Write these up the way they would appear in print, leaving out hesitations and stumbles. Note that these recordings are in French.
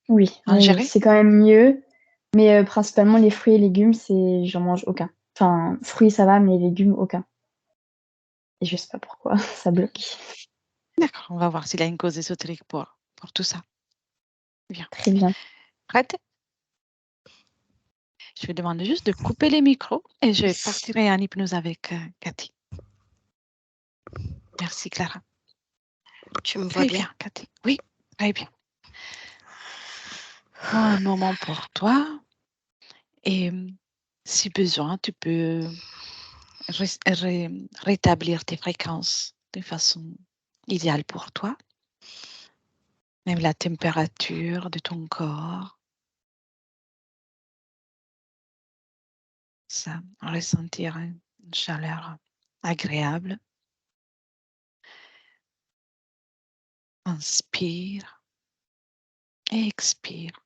Oui, ingérer? c'est quand même mieux, mais principalement les fruits et légumes, j'en mange aucun. Enfin, fruits ça va, mais légumes aucun et je sais pas pourquoi, ça bloque. D'accord, on va voir s'il y a une cause ésotérique pour tout ça. Bien. Très bien. Prête? Je vais demander juste de couper les micros et je Oui. partirai en hypnose avec Cathy. Merci Clara. Tu me vois Très bien? bien, Cathy. Oui, très bien. Prends un moment pour toi et si besoin, tu peux rétablir tes fréquences de façon idéale pour toi. Même la température de ton corps. Ça, ressentir une chaleur agréable. Inspire et expire.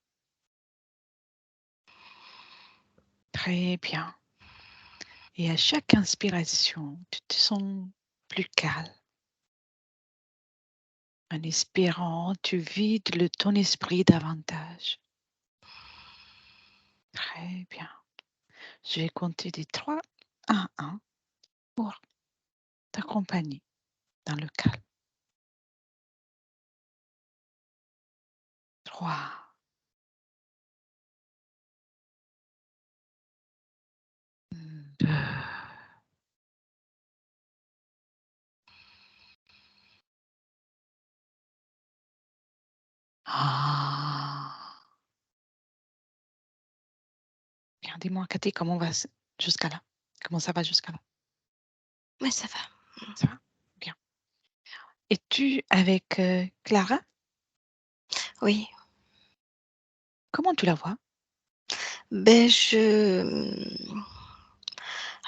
Très bien. Et à chaque inspiration, tu te sens plus calme. En expirant, tu vides ton esprit davantage. Très bien. Je vais compter de 3 à 1 pour t'accompagner dans le calme. 3, 2, 1. Bien, dis-moi, Cathy, comment va jusqu'à là? Comment ça va jusqu'à là? Oui, ça va. Ça va? Bien. Es-tu avec Clara? Oui. Comment tu la vois? Ben,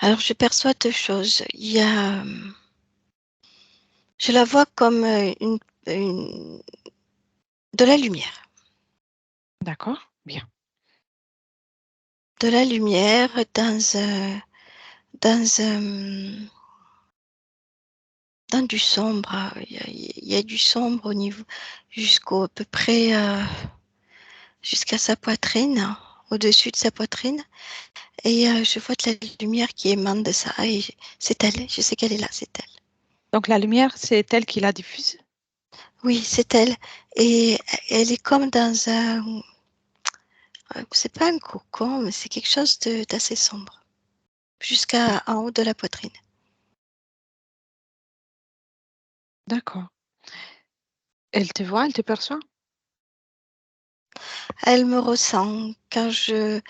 alors, je perçois deux choses. Il y a, je la vois comme de la lumière. D'accord, bien. De la lumière dans du sombre. Il y a du sombre au niveau, jusqu'au à peu près, jusqu'à sa poitrine, au-dessus de sa poitrine. Et je vois de la lumière qui émane de ça. Et c'est elle, je sais qu'elle est là, c'est elle. Donc la lumière, c'est elle qui la diffuse? Oui, c'est elle. Et elle est comme dans un, c'est pas un cocon, mais c'est quelque chose d'assez sombre, jusqu'à en haut de la poitrine. D'accord. Elle te voit, elle te perçoit? Elle me ressent je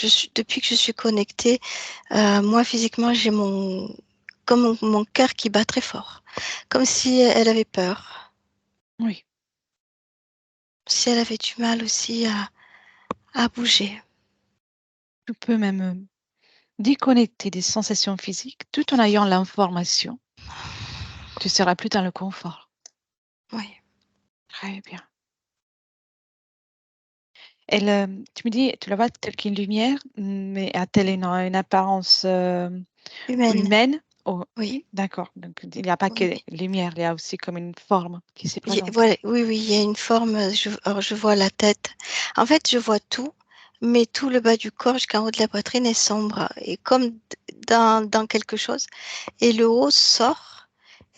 suis, depuis que je suis connectée, moi physiquement, j'ai comme mon cœur qui bat très fort, comme si elle avait peur, Oui. si elle avait du mal aussi à bouger. Tu peux même déconnecter des sensations physiques tout en ayant l'information. Tu seras plus dans le confort. Oui. Très bien. Elle, tu me dis, tu la vois telle qu'une lumière, mais a-t-elle une apparence Humaine. humaine? Oh, Oui. oui, d'accord. Donc il n'y a pas que Oui. lumière, il y a aussi comme une forme qui se présente. Voilà, oui, oui, il y a une forme. Alors, je vois la tête. En fait, je vois tout, mais tout le bas du corps jusqu'en haut de la poitrine est sombre, et comme dans quelque chose. Et le haut sort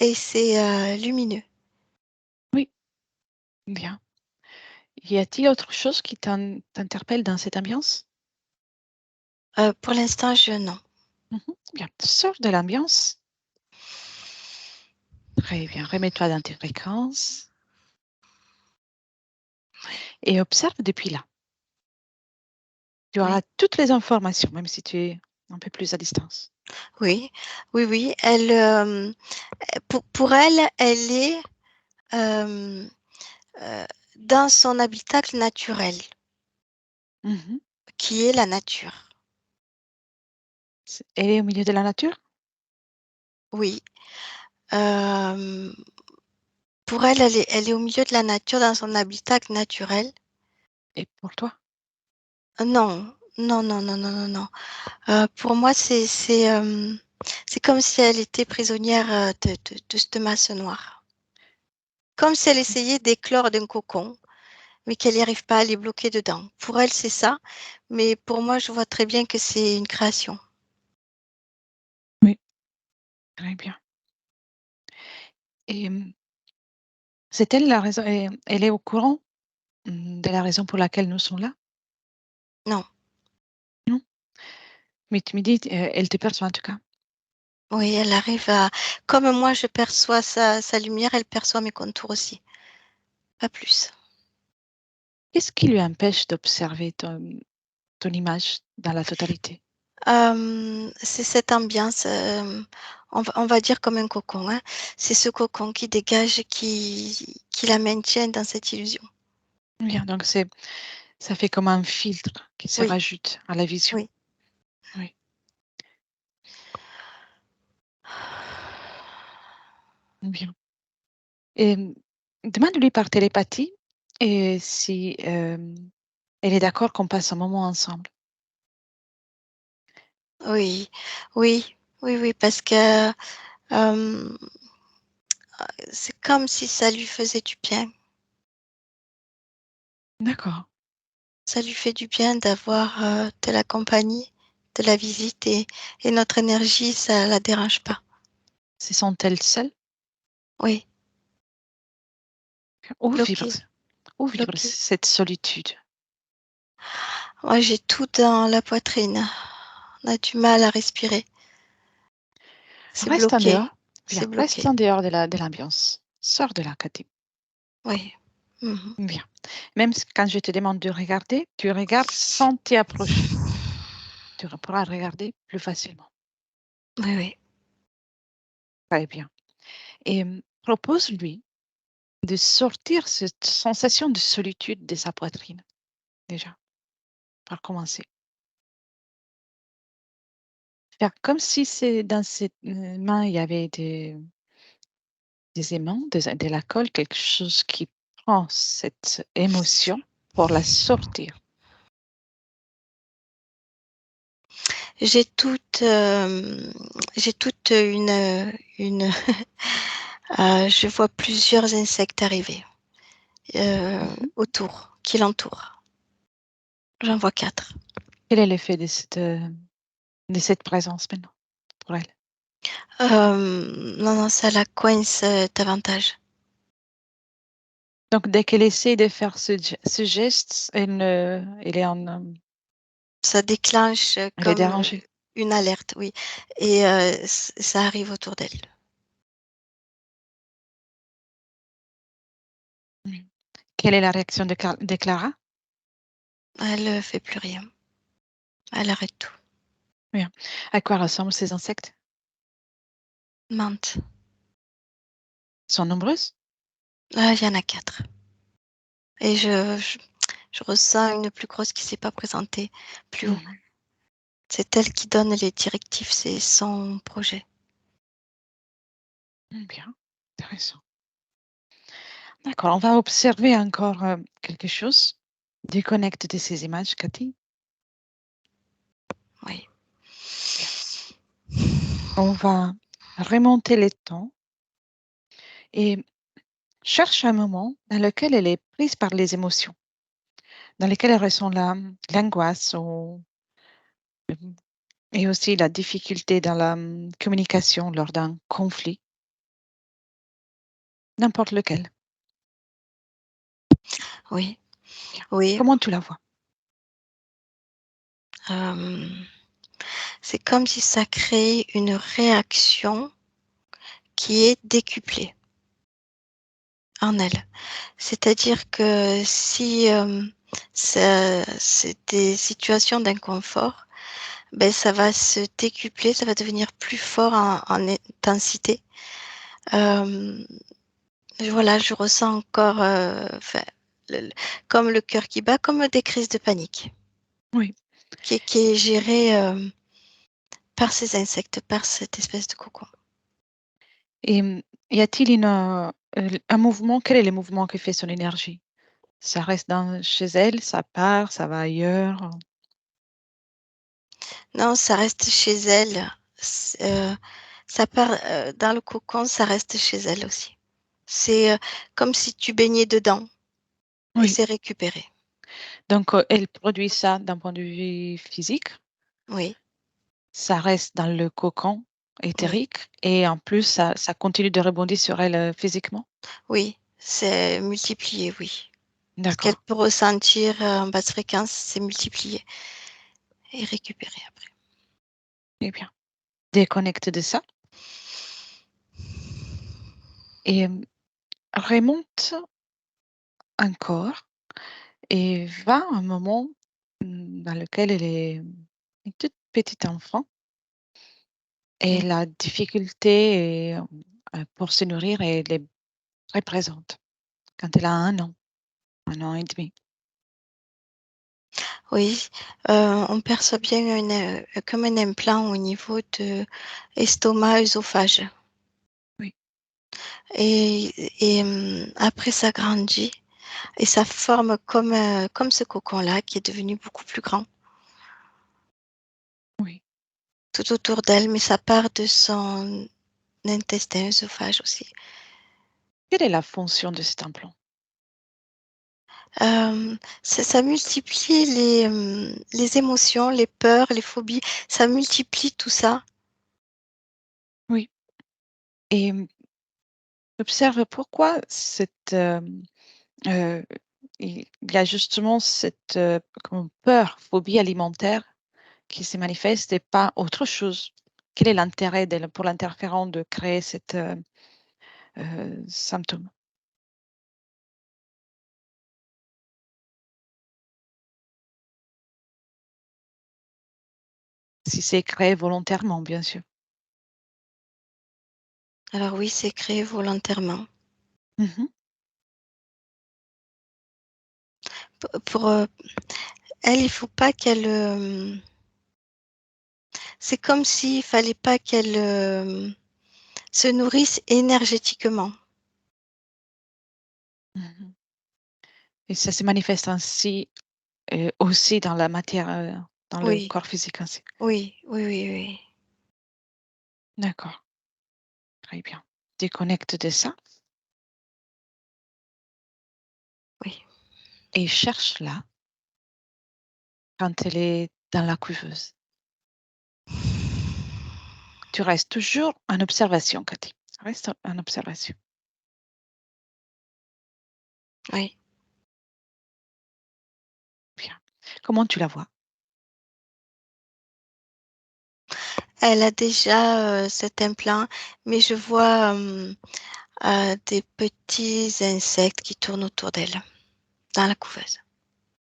et c'est lumineux. Oui, bien. Y a-t-il autre chose qui t'interpelle dans cette ambiance? Pour l'instant, non. Bien, sors de l'ambiance. Très bien, remets-toi dans tes fréquences et observe depuis là. Tu auras Oui, toutes les informations, même si tu es un peu plus à distance. oui, oui, oui. Pour elle, elle est euh, euh, dans son habitacle naturel, Mhm. qui est la nature. Elle est au milieu de la nature? Oui. Euh, pour elle, elle est au milieu de la nature, dans son habitacle naturel. Et pour toi? Non, non, non, non, non, non, non. Pour moi, c'est comme si elle était prisonnière de ce masse noir. Comme si elle essayait d'éclore d'un cocon. mais qu'elle n'y arrive pas à les bloquer dedans. Pour elle, c'est ça, mais pour moi, je vois très bien que c'est une création. Oui, très bien. Et c'est elle la raison, elle est au courant de la raison pour laquelle nous sommes là? Non, Non? Mais tu me dis, elle te perçoit en tout cas. oui, elle arrive à... Comme moi, je perçois sa lumière, elle perçoit mes contours aussi, pas plus. Qu'est-ce qui lui empêche d'observer ton image dans la totalité? C'est cette ambiance, on va dire comme un cocon, hein. C'est ce cocon qui dégage, qui la maintient dans cette illusion. Bien, donc ça fait comme un filtre qui se Oui, rajoute à la vision. oui. Oui, bien. Et demande-lui par télépathie et si elle est d'accord qu'on passe un moment ensemble. Oui, oui, oui, oui, parce que euh, c'est comme si ça lui faisait du bien. D'accord. Ça lui fait du bien d'avoir de la compagnie, de la visite et notre énergie, ça la dérange pas. Se sent-elle seule? Oui, Où vivre, bloquée, où vivre bloquée. cette solitude? Moi, j'ai tout dans la poitrine. On a du mal à respirer. C'est Reste en bloqué. dehors. C'est Bien, reste bloqué. en dehors de l'ambiance. Sors de là, Cathy. Oui. Mhm. Bien. Même quand je te demande de regarder, tu regardes sans t'y approcher. Tu pourras regarder plus facilement. Oui, oui. Très bien. Et propose-lui de sortir cette sensation de solitude de sa poitrine, déjà, par commencer. Faire comme si c'est dans ses mains, il y avait des aimants, de la colle, quelque chose qui prend cette émotion pour la sortir. J'ai toute une je vois plusieurs insectes arriver Mhm. autour, qui l'entourent. J'en vois 4. Quel est l'effet de cette présence maintenant pour elle? Non, non, ça la coince davantage. Donc, dès qu'elle essaie de faire ce geste, elle est Ça déclenche elle est comme dérangée. une alerte, oui. Et ça arrive autour d'elle. Mhm. Quelle est la réaction de Clara? Elle fait plus rien. Elle arrête tout. Bien. À quoi ressemblent ces insectes? Menthe. Ils sont nombreuses? Ah, il y en a 4. Et je ressens une plus grosse qui s'est pas présentée plus haut. Mhm. C'est elle qui donne les directives, c'est son projet. Bien, intéressant. D'accord, on va observer encore quelque chose. Déconnecte de ces images, Cathy. Oui. Bien. On va remonter les temps et cherche un moment dans lequel elle est prise par les émotions, dans lequel elle ressent l'angoisse et aussi la difficulté dans la communication lors d'un conflit, n'importe lequel. Oui, Bien. oui. Comment tu la vois? euh, c'est comme si ça crée une réaction qui est décuplée en elle. C'est-à-dire que si c'est des situations d'inconfort, ben, ça va se décupler, ça va devenir plus fort en intensité. Euh, voilà, je ressens encore enfin, le- comme le cœur qui bat, comme des crises de panique, Oui. qui est gérée par ces insectes, par cette espèce de cocon. Et y a-t-il un mouvement? Quel est le mouvement qui fait son énergie? Ça reste chez elle, ça part, ça va ailleurs. Non, ça reste chez elle. Ça part dans le cocon, ça reste chez elle aussi. C'est comme si tu baignais dedans. et Oui. c'est récupéré. Donc, elle produit ça d'un point de vue physique. Oui, Ça reste dans le cocon oui, éthérique et en plus, ça continue de rebondir sur elle physiquement. oui, c'est multiplié, oui. Ce qu'elle D'accord. peut ressentir en basse fréquence, c'est multiplié et récupéré après. Eh bien, déconnecte de ça et remonte encore et va à un moment dans lequel elle est une toute petite enfant et Oui, la difficulté pour se nourrir, elle est très présente quand elle a 1 an et demi. oui, on perçoit bien comme un implant au niveau de estomac, œsophage. Oui, Et après ça grandit et ça forme comme ce cocon-là qui est devenu beaucoup plus grand oui. tout autour d'elle, mais ça part de son intestin, œsophage aussi. Quelle est la fonction de cet implant? Ça multiplie les émotions, les peurs, les phobies, ça multiplie tout ça. Oui et observe pourquoi heu, il y a justement cette, comment peur, phobie alimentaire qui se manifeste et pas autre chose. Quel est l'intérêt pour l'interférent de créer cette, symptôme? Si c'est créé volontairement, bien sûr. Alors oui, c'est créé volontairement. Mmh. Pour elle, il faut pas qu'elle, c'est comme s'il fallait pas qu'elle, se nourrisse énergétiquement. Mmh. Et ça se manifeste ainsi, aussi dans la matière, dans le Oui, corps physique ainsi? oui, oui, oui, oui, D'accord, très bien. Déconnecte de ça oui. et cherche-la quand elle est dans la couveuse. Tu restes toujours en observation, Cathy. Reste en observation. Oui. Bien. Comment tu la vois? Elle a déjà, cet implant, mais je vois, des petits insectes qui tournent autour d'elle, dans la couveuse.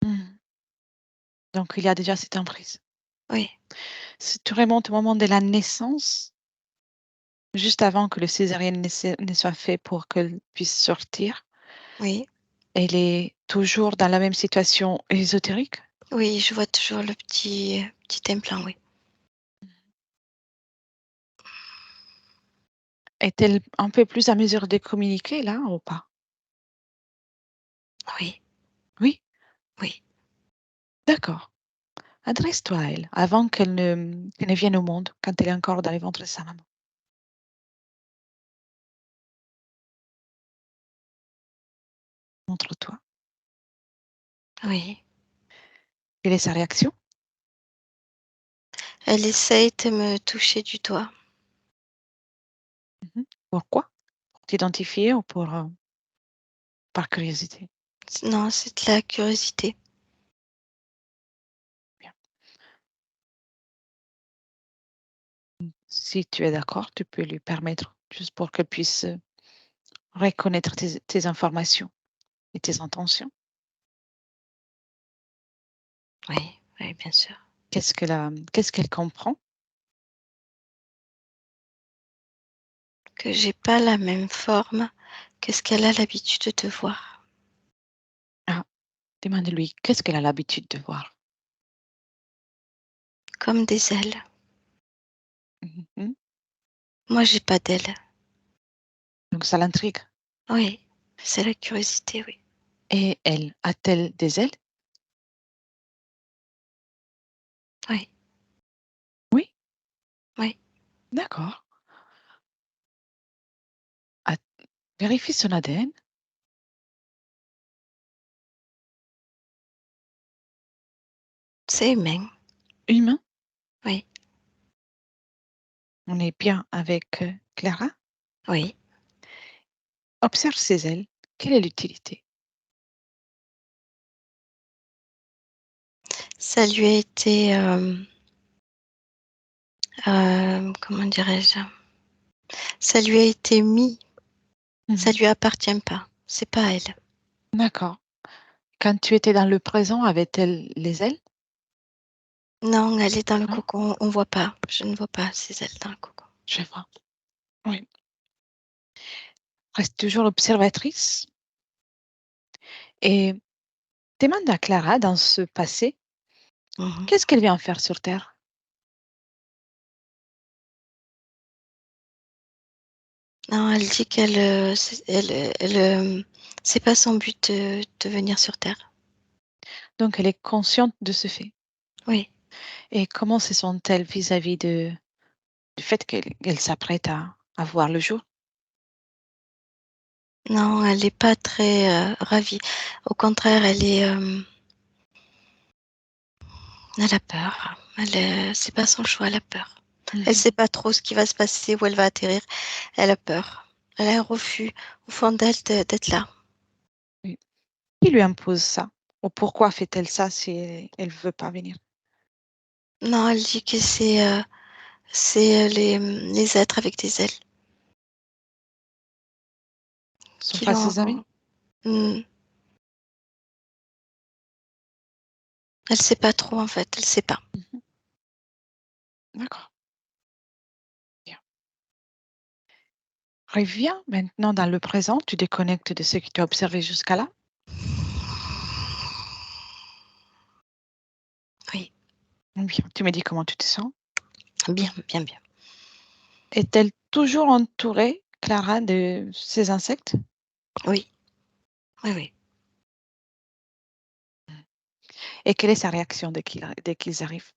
Mmh. Donc il y a déjà cette emprise. Oui, Si tu remontes au moment de la naissance, juste avant que le césarienne ne soit fait pour qu'elle puisse sortir, oui, elle est toujours dans la même situation ésotérique? oui, je vois toujours le petit implant, oui. Est-elle un peu plus à mesure de communiquer là ou pas? Oui, Oui? oui, D'accord. Adresse-toi à elle avant qu'elle ne vienne au monde, quand elle est encore dans le ventre de sa maman. Montre-toi. oui. Quelle est sa réaction? Elle essaye de me toucher du doigt. Mmh. Pourquoi? Pour t'identifier ou par curiosité? Non, c'est de la curiosité. Bien. Si tu es d'accord, tu peux lui permettre, juste pour qu'elle puisse, reconnaître tes informations et tes intentions. Oui, oui, bien sûr. Qu'est-ce qu'elle comprend? Que j'ai pas la même forme que ce qu'elle a l'habitude de voir, Ah, demande-lui, qu'est-ce qu'elle a l'habitude de voir? comme des ailes. Mmh mh. Moi, j'ai pas d'ailes. Donc ça l'intrigue. Oui, c'est la curiosité, oui. Et elle, a-t-elle des ailes? Oui, Oui? oui, D'accord. A Vérifie son ADN C'est humain, Humain? oui, On est bien avec Clara. oui. Observe ses ailes. Quelle est l'utilité? Ça lui a été, comment dirais-je? Ça lui a été mis, ça Mhm. lui appartient pas, c'est pas à elle. D'accord. Quand tu étais dans le présent, avait-elle les ailes? Non, elle est dans le Non? cocon, on voit pas, je ne vois pas ses ailes dans le cocon. Je vois. Oui. Reste toujours l'observatrice et demande à Clara, dans ce passé, Mmh. qu'est-ce qu'elle vient faire sur Terre? Non, elle dit qu'elle, c'est pas son but de venir sur terre. Donc, elle est consciente de ce fait. Oui. Et comment se sent-elle vis-à-vis du fait qu'elle s'apprête à voir le jour? Non, elle est pas très, ravie. Au contraire, elle a peur. C'est pas son choix, elle a peur. Elle Mhm. sait pas trop ce qui va se passer, où elle va atterrir. Elle a peur. Elle a un refus au fond d'elle d'être là. Oui. Qui lui impose ça? Ou pourquoi fait-elle ça si elle veut pas venir? Non, elle dit que c'est, les êtres avec des ailes Ce sont qui pas l'ont ses amis? mmh, elle sait pas trop en fait, elle sait pas. Mhm. D'accord. Bien. Reviens maintenant dans le présent, tu déconnectes de ce que tu as observé jusqu'à là. Oui, Bien. Tu me dis comment tu te sens. bien, bien, bien. Est-elle toujours entourée, Clara, de ces insectes? Oui, oui, oui. Et quelle est sa réaction dès qu'ils arrivent?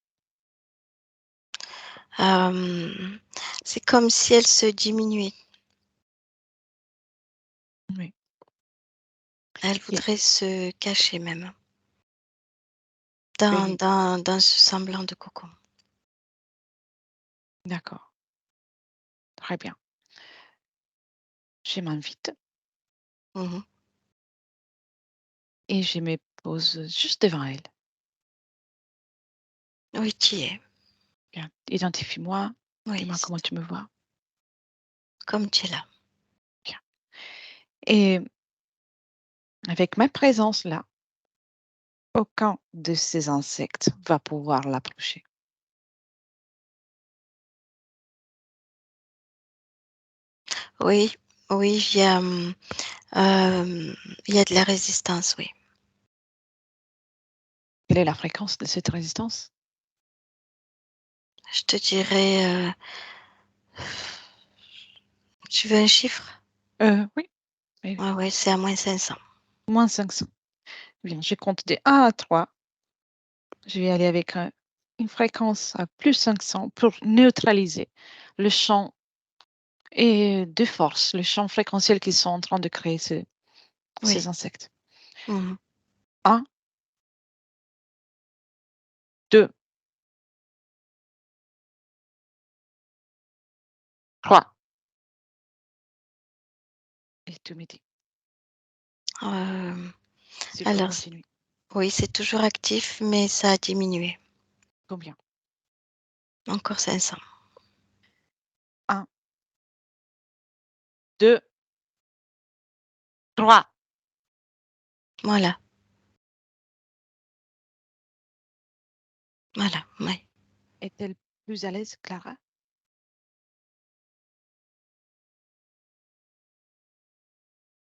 Hem, c'est comme si elle se diminuait. Oui. Elle Et- voudrait se cacher même et- dans ce semblant de cocon. D'accord. Très bien. Je m'invite Mmh mh. et je me pose juste devant elle. Oui, tu y es. Bien. Identifie-moi. Oui, Dis-moi comment tu me vois. comme tu es là. Bien. Et avec ma présence là, aucun de ces insectes va pouvoir l'approcher. Oui, oui, hem, il y a de la résistance, oui. Quelle est la fréquence de cette résistance? Je te dirais, tu veux un chiffre? Oui, oui, oui. Ouais, ouais, c'est à -500. Moins 500. Bien, je compte de 1 à 3. Je vais aller avec une fréquence à plus 500 pour neutraliser le champ et de force, le champ fréquentiel qu'ils sont en train de créer Oui. ces insectes. Mmh mh. 1, 2, 3. Et tu me dis s'il faut Alors continuer. oui, c'est toujours actif, mais ça a diminué. Combien? Encore 500. 1, 2, 3. Voilà, voilà, oui. Est-elle plus à l'aise, Clara?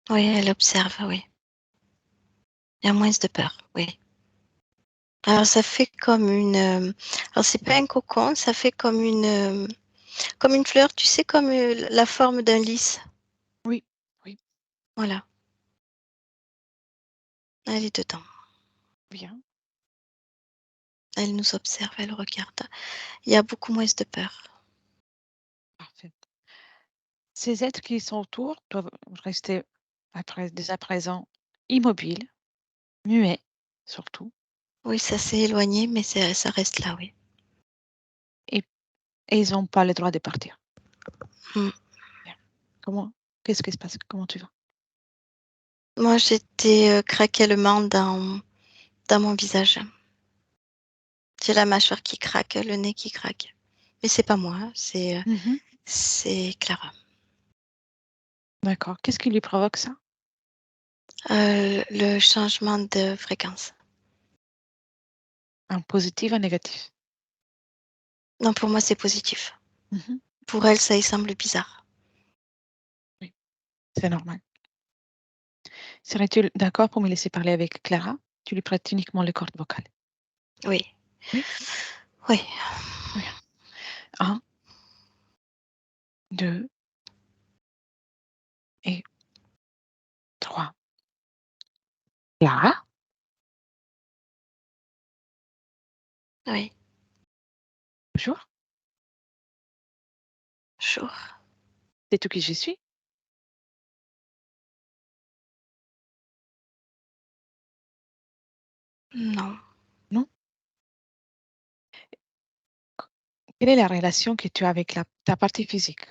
Oui, elle observe, oui. Il y a moins de peur, oui. Alors ça fait comme alors c'est pas un cocon, ça fait comme une fleur, tu sais, comme, la forme d'un lys. Oui, oui, Voilà, elle est dedans. bien, Elle nous observe, elle regarde. Il y a beaucoup moins de peur. parfait. Ces êtres qui sont autour doivent rester dès à présent immobiles, muets surtout. Oui, ça s'est éloigné, mais ça reste là, oui. Et, et ils n'ont pas le droit de partir. Mm. Bien. Qu'est-ce qui se passe? Comment tu vas? Moi, j'étais craquellement dans mon visage. J'ai la mâchoire qui craque, le nez qui craque. Mais c'est pas moi, Mhm. c'est Clara. D'accord. Qu'est-ce qui lui provoque ça? Le changement de fréquence. Un positif, un négatif? Non, pour moi, c'est positif. Mhm. Pour elle, ça lui semble bizarre. Oui, c'est normal. Serais-tu d'accord pour me laisser parler avec Clara? Tu lui prêtes uniquement les cordes vocales. Oui, Oui, oui. oui. 1, 2 et 3. Clara? Oui, Bonjour. jour. C'est tout qui je suis? Non, Non? Quelle est la relation que tu as avec ta partie physique?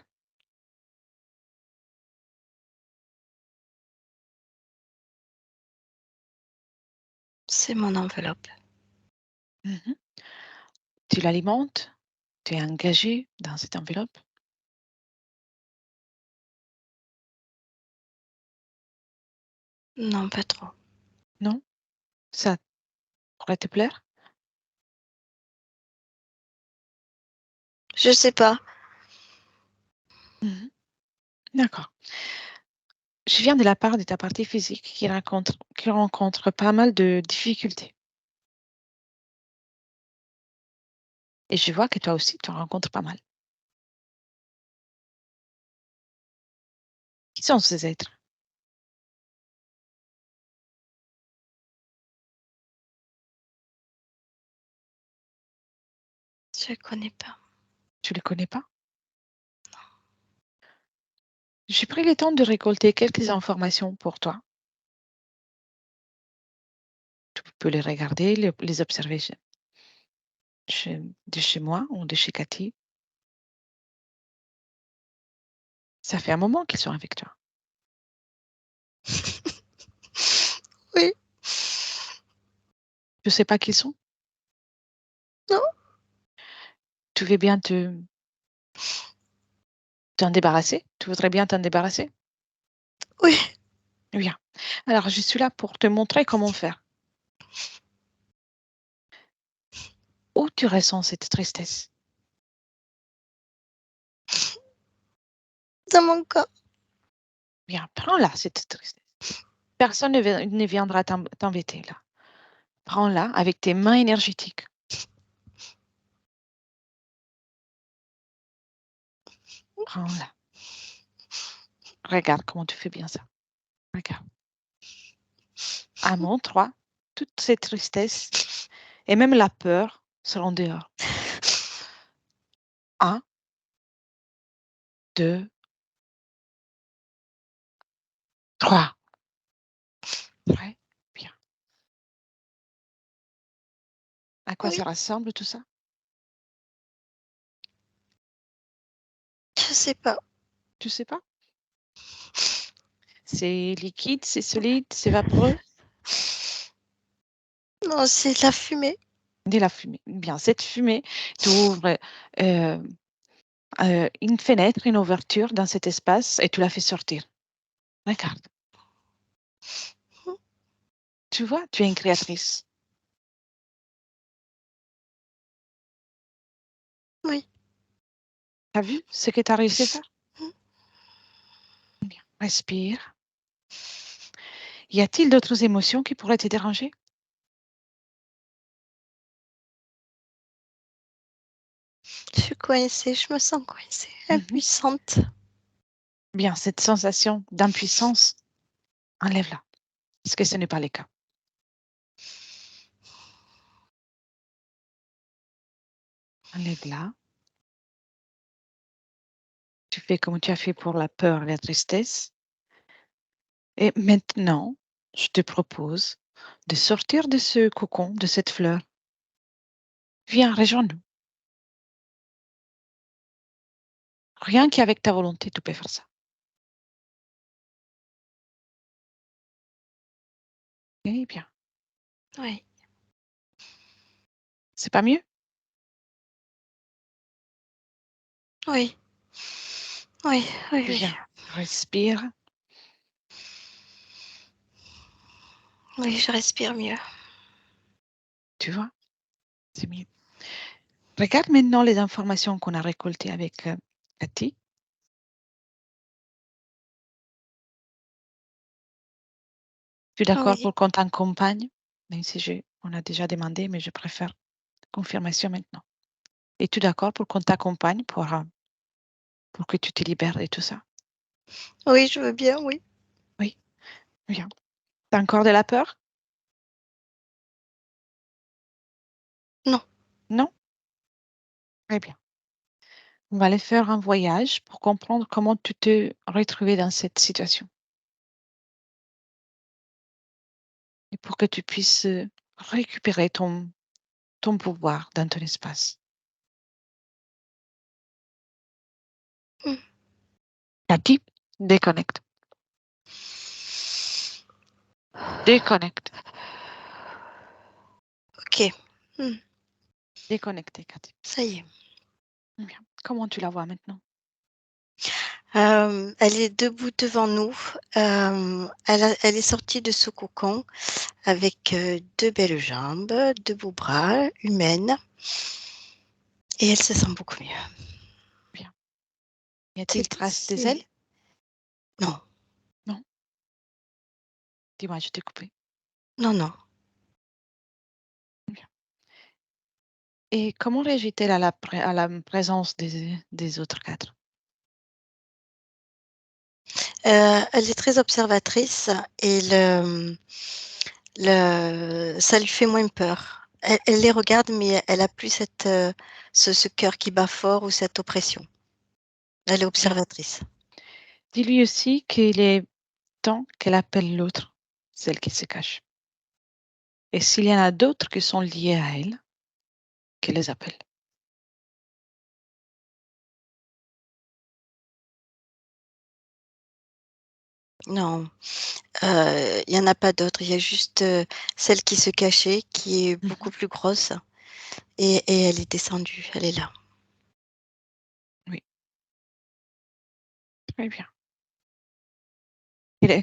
c'est mon enveloppe. Mhm. Tu l'alimentes? Tu es engagé dans cette enveloppe? Non, pas trop. Non? Ça pourrait te plaire? Je sais pas. Mhm. D'accord. Je viens de la part de ta partie physique qui rencontre pas mal de difficultés. Et je vois que toi aussi, tu en rencontres pas mal. Qui sont ces êtres? Je connais pas. Tu ne les connais pas? J'ai pris le temps de récolter quelques informations pour toi. Tu peux les regarder, les observer de chez moi ou de chez Cathy. Ça fait un moment qu'ils sont avec toi. Oui, Tu sais pas qui ils sont? non, Tu veux bien t'en débarrasser? Tu voudrais bien t'en débarrasser? oui. Bien. Alors, je suis là pour te montrer comment faire. Où tu ressens cette tristesse? Dans mon corps. Bien, prends-la, cette tristesse. Personne ne viendra t'embêter là. Prends-la avec tes mains énergétiques. Prends-la. Regarde comment tu fais bien ça. Regarde. À mon 3, toute cette tristesse et même la peur seront dehors. 1, 2, 3. Très bien. À quoi Oui, ça ressemble tout ça? je sais pas. Tu sais pas? C'est liquide, c'est solide, c'est vaporeux? Non, c'est de la fumée. De la fumée. Bien, cette fumée, tu ouvres euh, une fenêtre, une ouverture dans cet espace et tu la fais sortir. Regarde. Tu vois, tu es une créatrice. Oui. Tu as vu ce que tu as réussi à faire? Bien. Respire. Y a-t-il d'autres émotions qui pourraient te déranger? Je suis coincée, je me sens coincée, Mhm. impuissante. Bien, cette sensation d'impuissance, enlève-la, parce que ce n'est pas le cas. Enlève-la. Tu fais comme tu as fait pour la peur et la tristesse. Et maintenant, je te propose de sortir de ce cocon, de cette fleur. Viens, rejoins-nous. Rien qu'avec ta volonté, tu peux faire ça. Eh bien, Oui, c'est pas mieux? oui, oui, oui, oui. Bien, respire. Oui, je respire mieux. Tu vois, c'est mieux. Regarde maintenant les informations qu'on a récoltées avec Cathy. Tu es d'accord Oui, pour qu'on t'accompagne? Même si on a déjà demandé, mais je préfère confirmation maintenant. Es-tu d'accord pour qu'on t'accompagne pour que tu te libères et tout ça? oui, je veux bien, oui. Oui, bien. T'as encore de la peur? Non. Non? Très bien. On va aller faire un voyage pour comprendre comment tu t'es retrouvé dans cette situation et pour que tu puisses récupérer ton pouvoir dans ton espace. Hmm. Cathy, déconnecte. Déconnecte. Ok. Hmm. Déconnecte, Cathy. Ça y est. Bien. Comment tu la vois maintenant? Elle est debout devant nous. Elle est sortie de ce cocon avec deux belles jambes, deux beaux bras, humaines. Et elle se sent beaucoup mieux. Bien. Y a-t-il trace des ailes? Non, Non. Dis-moi, je t'ai coupé. non, non. Bien. Et comment réagit-elle à la présence des autres quatre? Elle est très observatrice et ça lui fait moins peur. Elle les regarde, mais elle a plus ce cœur qui bat fort ou cette oppression. Elle est Bien. observatrice. Dis-lui aussi qu'il est temps qu'elle appelle l'autre, celle qui se cache. Et s'il y en a d'autres qui sont liés à elle, qu'elle les appelle. Non, il y en a pas d'autres. Il y a juste celle qui se cachait, qui est beaucoup Mhm. plus grosse, et elle est descendue. Elle est là. Oui, très bien.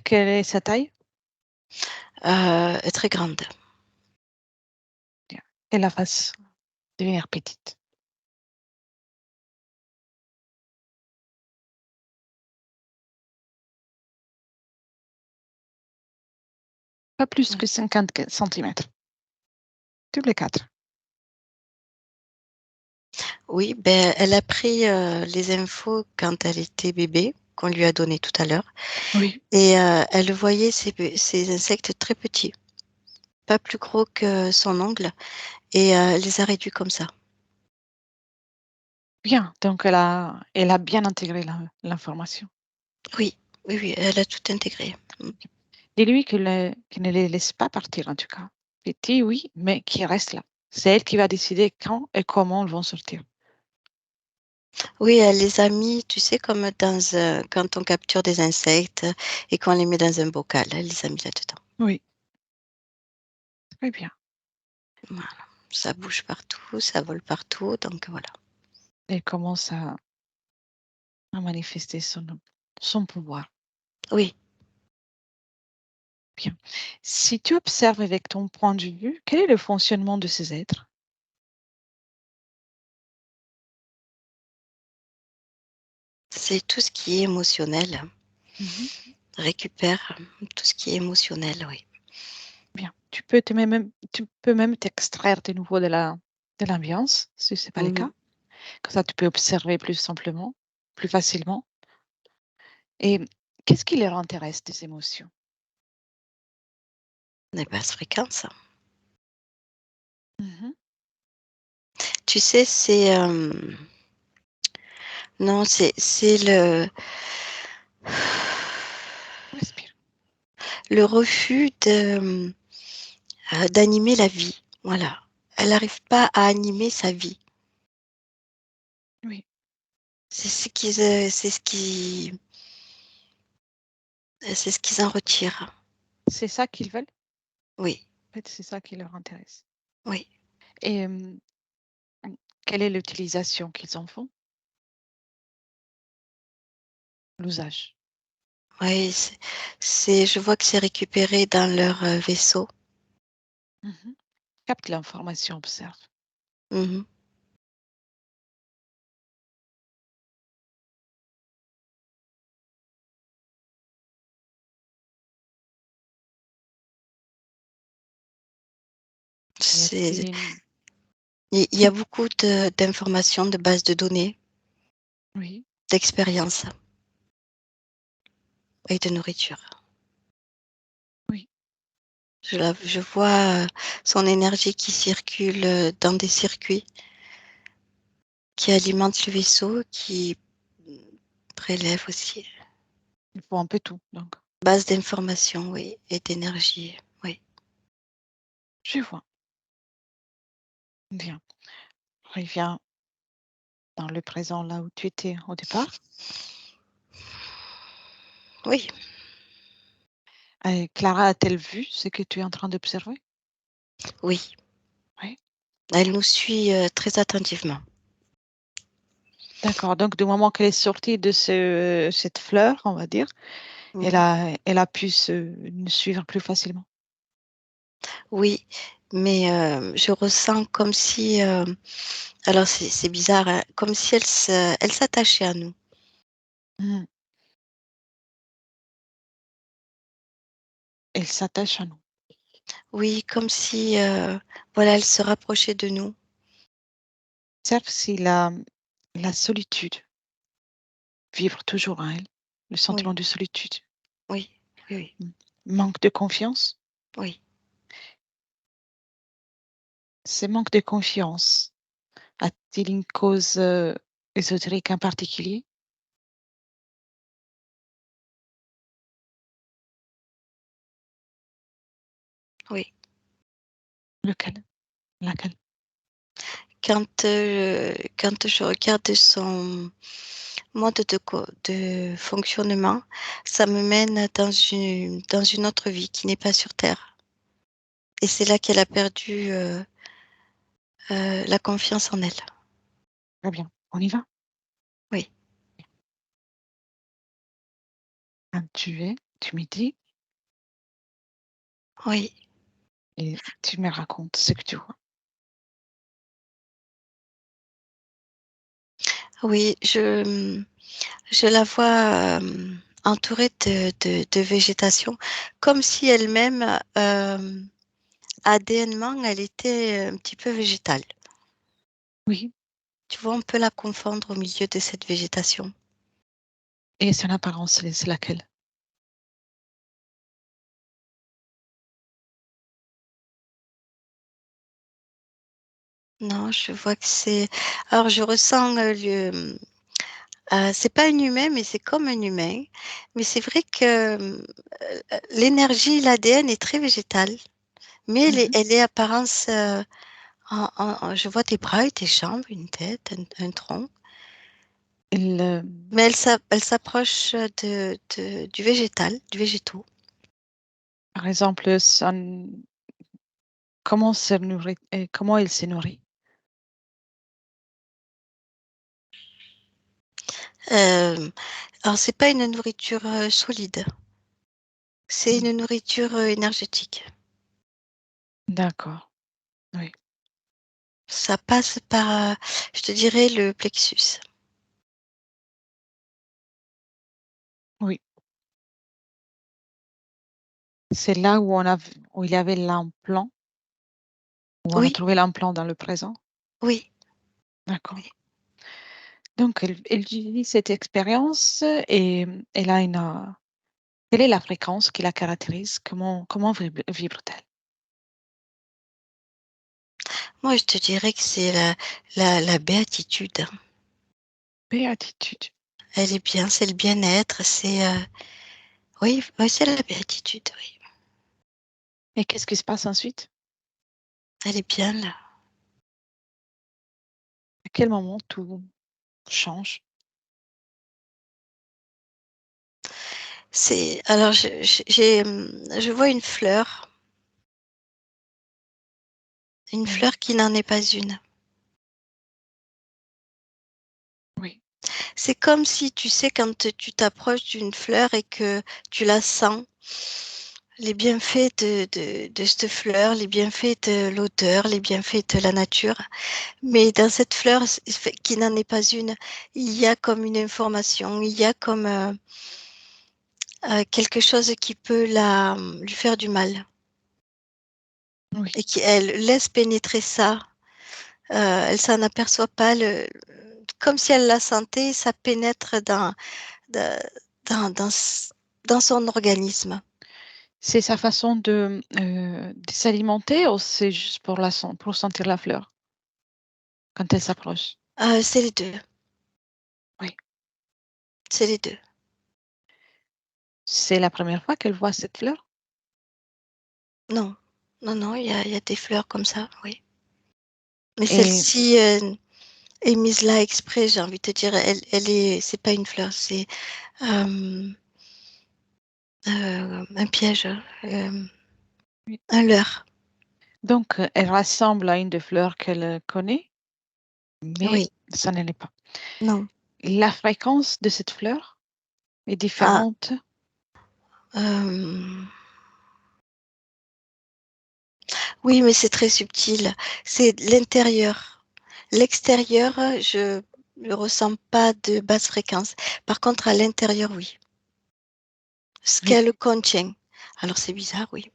Quelle est sa taille? Très grande. Bien. Et la face devenir petite. Pas plus Ouais. que 50 centimètres. Tous les quatre. Oui, ben, elle a pris les infos quand elle était bébé, qu'on lui a donné tout à l'heure, Oui. et elle voyait ces insectes très petits, pas plus gros que son ongle, et elle les a réduits comme ça. Bien. Donc, elle a bien intégré l'information. Oui, oui, oui, elle a tout intégré. Mm. Dis-lui qu'il ne les laisse pas partir, en tout cas. Petit, oui, mais qui reste là. C'est elle qui va décider quand et comment ils vont sortir. Oui, elle les a mis, tu sais, comme quand on capture des insectes et qu'on les met dans un bocal, elle les a mis là-dedans. Oui. Très bien. Voilà. Ça bouge partout, ça vole partout, donc voilà. Elle commence à manifester son pouvoir. Oui. Bien. Si tu observes avec ton point de vue, quel est le fonctionnement de ces êtres? C'est tout ce qui est émotionnel. Mhm. Récupère tout ce qui est émotionnel, oui. Bien. Tu peux même t'extraire de nouveau de l'ambiance, si ce n'est pas le cas. Mhm. Comme ça, tu peux observer plus simplement, plus facilement. Et qu'est-ce qui leur intéresse des émotions? Les basses fréquences. Mhm. Tu sais, non, c'est Respire. le refus de d'animer la vie. Voilà. Elle n'arrive pas à animer sa vie. Oui, C'est ce qu'ils en retirent. c'est ça qu'ils veulent. Oui, En fait, c'est ça qui leur intéresse. oui. Et quelle est l'utilisation qu'ils en font? L'usage. Oui, je vois que c'est récupéré dans leur vaisseau. Mhm. Capte l'information, observe. Mhm. Y C'est- a-t-il une... Il y a beaucoup d'informations, de bases de données, Oui, d'expériences et de nourriture. oui, Je vois son énergie qui circule dans des circuits qui alimentent le vaisseau, qui prélève aussi. il faut un peu tout. Donc, Base d'informations, oui, et d'énergie, oui. je vois. Bien. Reviens dans le présent, là où tu étais au départ. Oui, Clara a-t-elle vu ce que tu es en train d'observer? oui. Oui. Elle nous suit très attentivement. D'accord. Donc, du moment qu'elle est sortie de cette fleur, on va dire, Mhm. elle a pu nous suivre plus facilement. Oui, mais je ressens comme si, alors c'est bizarre, hein, comme si elle s'attachait à nous. Mhm. Elle s'attache à nous. Oui, comme si, voilà, elle se rapprochait de nous. Observe si la solitude vibre toujours en elle, le Oui, sentiment de solitude. oui, oui, oui, Mm. Manque de confiance. oui. Ce manque de confiance a-t-il une cause ésotérique en particulier? Oui. Lequel? Laquelle? Quand je regarde son mode de fonctionnement, ça me mène dans une autre vie qui n'est pas sur Terre. Et c'est là qu'elle a perdu la confiance en elle. Très bien. On y va? Oui, Quand tu me dis oui, et tu me racontes ce que tu vois. oui. Je la vois entourée de végétation, comme si elle-même, ADNement, elle était un petit peu végétale. Oui. Tu vois, on peut la confondre au milieu de cette végétation. Et son apparence, c'est laquelle? Non, je vois que c'est. Alors, je ressens c'est pas un humain, mais c'est comme un humain. Mais c'est vrai que l'énergie, l'ADN est très végétal, mais Mhm. elle est apparence. Je vois des bras et des jambes, une tête, un tronc. Elle, Mais elle s'approche du végétal, du végétaux. par exemple, comment se nourrit, comment elle se nourrit? Euh, alors, c'est pas une nourriture solide, c'est Mm. une nourriture énergétique. D'accord. Oui. Ça passe par, je te dirais, le plexus. Oui. C'est là où où il y avait l'implant, où on a Oui, trouvé l'implant dans le présent. oui, D'accord. oui. Donc, elle vit cette expérience et elle a quelle est la fréquence qui la caractérise? Comment vibre-t-elle? Moi, je te dirais que c'est la béatitude. Béatitude. Elle est bien, c'est le bien-être, oui, oui, c'est la béatitude, oui. Et qu'est-ce qui se passe ensuite? Elle est bien là. À quel moment tout change? Alors je vois une Oui, fleur qui n'en est pas une. oui, C'est comme si, tu sais, quand tu t'approches d'une fleur et que tu la sens, les bienfaits de cette fleur, les bienfaits de l'odeur, les bienfaits de la nature. Mais dans cette fleur qui n'en est pas une, il y a comme une information, il y a comme quelque chose qui peut lui faire du mal oui. et qui elle laisse pénétrer ça. Elle s'en aperçoit pas, comme si elle la sentait, ça pénètre dans, dans son organisme. C'est sa façon de s'alimenter ou c'est juste pour sentir la fleur quand elle s'approche? C'est les deux, Oui. c'est les deux. C'est la première fois qu'elle voit cette fleur? Non, non, non, il y a des fleurs comme ça, oui. Mais Et celle-ci est mise là exprès, j'ai envie de te dire, c'est pas une fleur, c'est euh, un piège, oui. un leurre. Donc, elle ressemble à une des fleurs qu'elle connaît, mais Oui, ça ne l'est pas. non. La fréquence de cette fleur est Ah, différente. euh, oui, mais c'est très subtil. C'est l'intérieur. L'extérieur, je ne ressens pas de basse fréquence. Par contre, à l'intérieur, oui. Ce Oui. qu'elle contient. Alors, c'est bizarre, oui.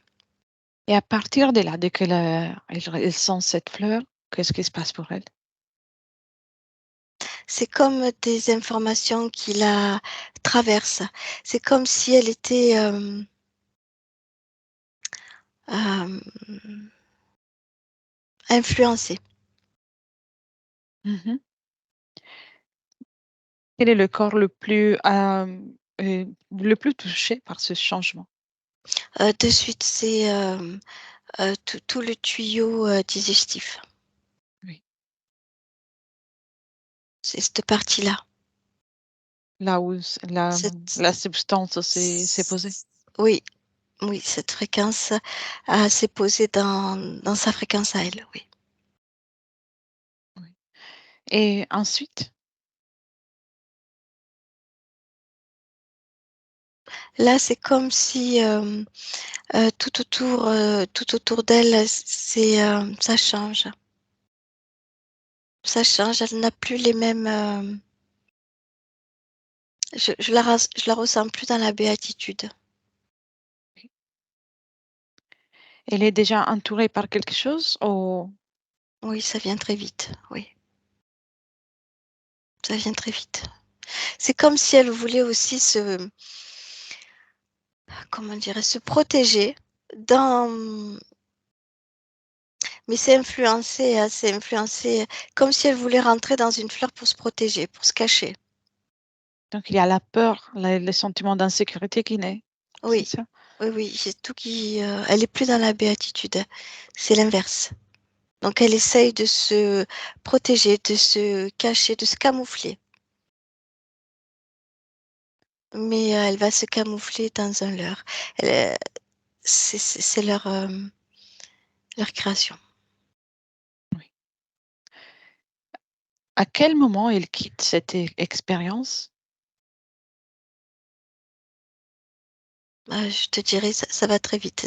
Et à partir de là, dès elle sent cette fleur, qu'est-ce qui se passe pour elle? C'est comme des informations qui la traversent. C'est comme si elle était euh, influencée. Mhm. Quel est le corps le plus touché par ce changement? De suite, c'est tout le tuyau digestif. Oui. C'est cette partie-là. Là où la Cette, substance s'est posée. oui, oui, cette fréquence s'est posée dans sa fréquence à elle, oui. Oui. Et ensuite, Là, c'est comme si tout autour d'elle, ça change. Ça change, elle n'a plus les mêmes. Je la ressens plus dans la béatitude. elle est déjà entourée par quelque chose ou Oui, ça vient très vite. Oui, ça vient très vite. C'est comme si elle voulait aussi comment dirais, se protéger dans. Mais c'est influencé comme si elle voulait rentrer dans une fleur pour se protéger, pour se cacher. donc il y a la peur, le sentiment d'insécurité qui naît, c'est Oui, ça? oui, oui, j'ai tout qui. Elle est plus dans la béatitude. C'est l'inverse. Donc elle essaye de se protéger, de se cacher, de se camoufler. Mais elle va se camoufler dans un leurre. C'est leur création. Oui. À quel moment elle quitte cette expérience? Je te dirais, ça va très vite.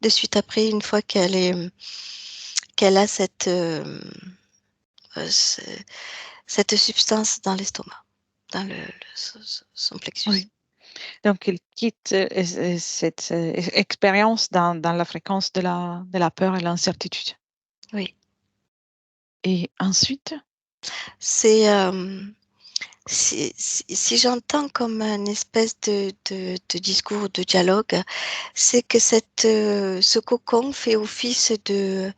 De suite après, une fois qu'elle a euh, ce- cette substance dans l'estomac, dans son plexus. Oui. Donc elle quitte cette expérience dans la fréquence de la peur et l'incertitude. Oui. Et ensuite, C'est si j'entends comme une espèce de discours, de dialogue, c'est que ce cocon fait office de,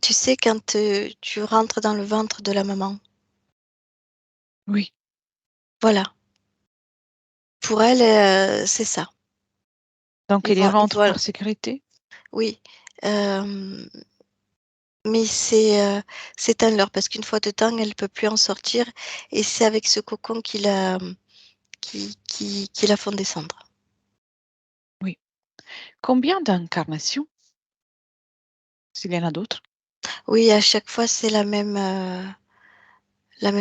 tu sais, quand tu rentres dans le ventre de la maman. oui. Voilà. Pour elle, c'est ça. Donc Ils elle y vont, ils rentre vont, par sécurité. oui, Mais c'est un leurre parce qu'une fois dedans, elle ne peut plus en sortir et c'est avec ce cocon qui la font descendre. Oui. Combien d'incarnations, s'il y en a d'autres? Oui, à chaque fois, c'est la même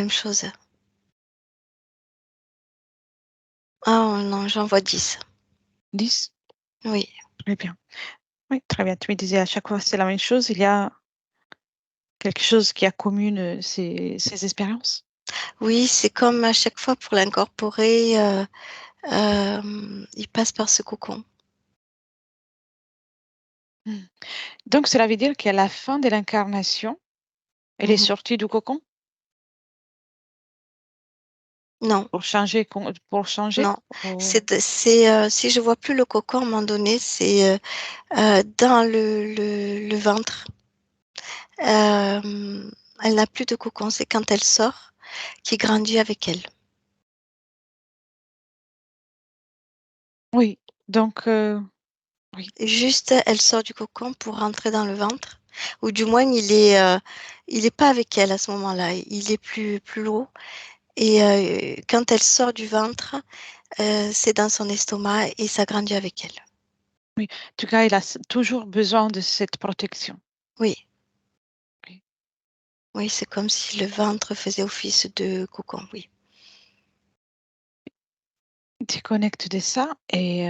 chose. Ah non, j'en vois 10. 10? Oui. Très bien. Oui, très bien. Tu me disais à chaque fois c'est la même chose. Il y a quelque chose qui commune ces expériences? Oui, c'est comme à chaque fois pour l'incorporer, il passe par ce cocon. Hmm. Donc, cela veut dire qu'à la fin de l'incarnation, elle est Mmh. sortie du cocon Non, pour changer, pour changer? non. Oh, Si je vois plus le cocon à un moment donné, c'est, dans le ventre. Elle n'a plus de cocon, c'est quand elle sort qui grandit avec elle. oui. Donc, oui. Juste, elle sort du cocon pour rentrer dans le ventre, ou du moins il est pas avec elle à ce moment-là, il est plus haut et quand elle sort du ventre, c'est dans son estomac et ça grandit avec elle. Oui. En tout cas, il a toujours besoin de cette protection. Oui, Oui. oui, c'est comme si le ventre faisait office de cocon, oui. Déconnecte de ça et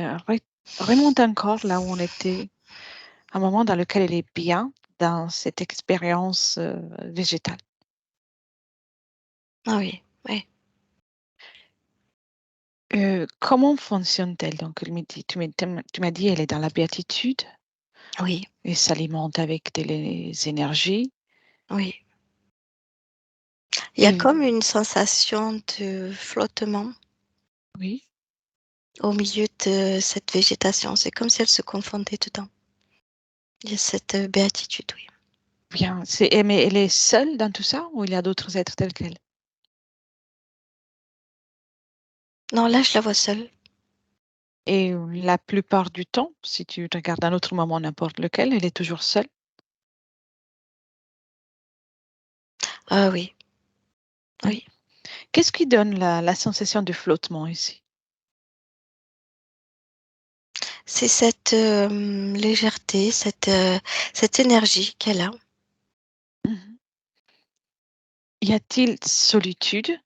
remonte encore là où on était, un moment dans lequel elle est bien dans cette expérience végétale. Ah oui, oui, Comment fonctionne-t-elle? Donc, tu m'as dit, elle est dans la béatitude oui, et s'alimente avec des énergies. oui. Il y a Et comme une sensation de flottement oui, au milieu de cette végétation. C'est comme si elle se confondait dedans. Il y a cette béatitude, oui. bien. Mais elle est seule dans tout ça ou il y a d'autres êtres tels qu'elle? Non, là, je la vois seule. Et la plupart du temps, si tu regardes un autre moment, n'importe lequel, elle est toujours seule. Ah oui, Oui. oui. Qu'est-ce qui donne la sensation de flottement ici? C'est cette légèreté, cette énergie qu'elle a. Mhm. Y a-t-il solitude?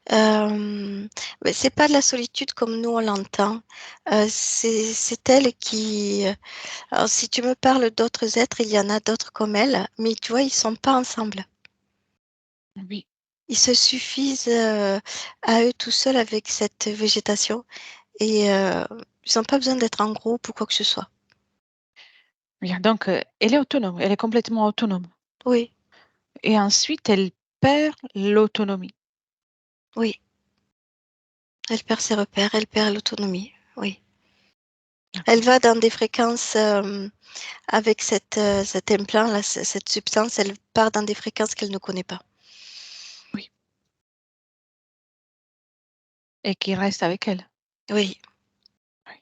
Mais c'est pas de la solitude comme nous on l'entend. C'est elle qui. Alors, si tu me parles d'autres êtres, il y en a d'autres comme elle, mais tu vois, ils sont pas ensemble. Oui. Ils se suffisent à eux tout seuls avec cette végétation et ils n'ont pas besoin d'être en groupe ou quoi que ce soit. Bien. Donc, elle est autonome, elle est complètement autonome. Oui, Et ensuite, elle perd l'autonomie. oui. Elle perd ses repères, elle perd l'autonomie. Oui. Elle D'accord. va dans des fréquences avec cet implant, là, cette substance, elle part dans des fréquences qu'elle ne connaît pas. Oui. Et qui reste avec elle. Oui, Oui.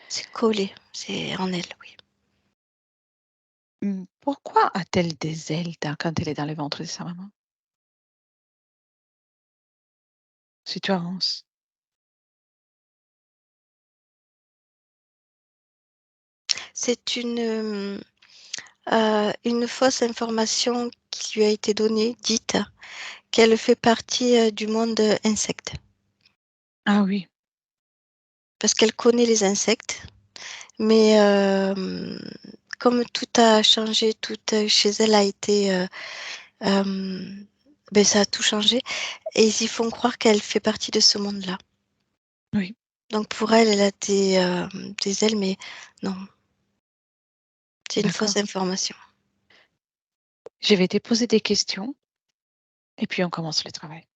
c'est collé, c'est en elle, oui. Pourquoi a-t-elle des ailes quand elle est dans le ventre de sa maman? Si tu avances. C'est une fausse information qui lui a été donnée, dite, qu'elle fait partie du monde insecte. Ah oui, Parce qu'elle connaît les insectes, mais comme tout a changé, tout chez elle a été, ben, ça a tout changé, et ils y font croire qu'elle fait partie de ce monde-là. oui, Donc pour elle, elle a des ailes, mais non, c'est une fausse d'accord. information. Je vais te poser des questions et puis on commence le travail.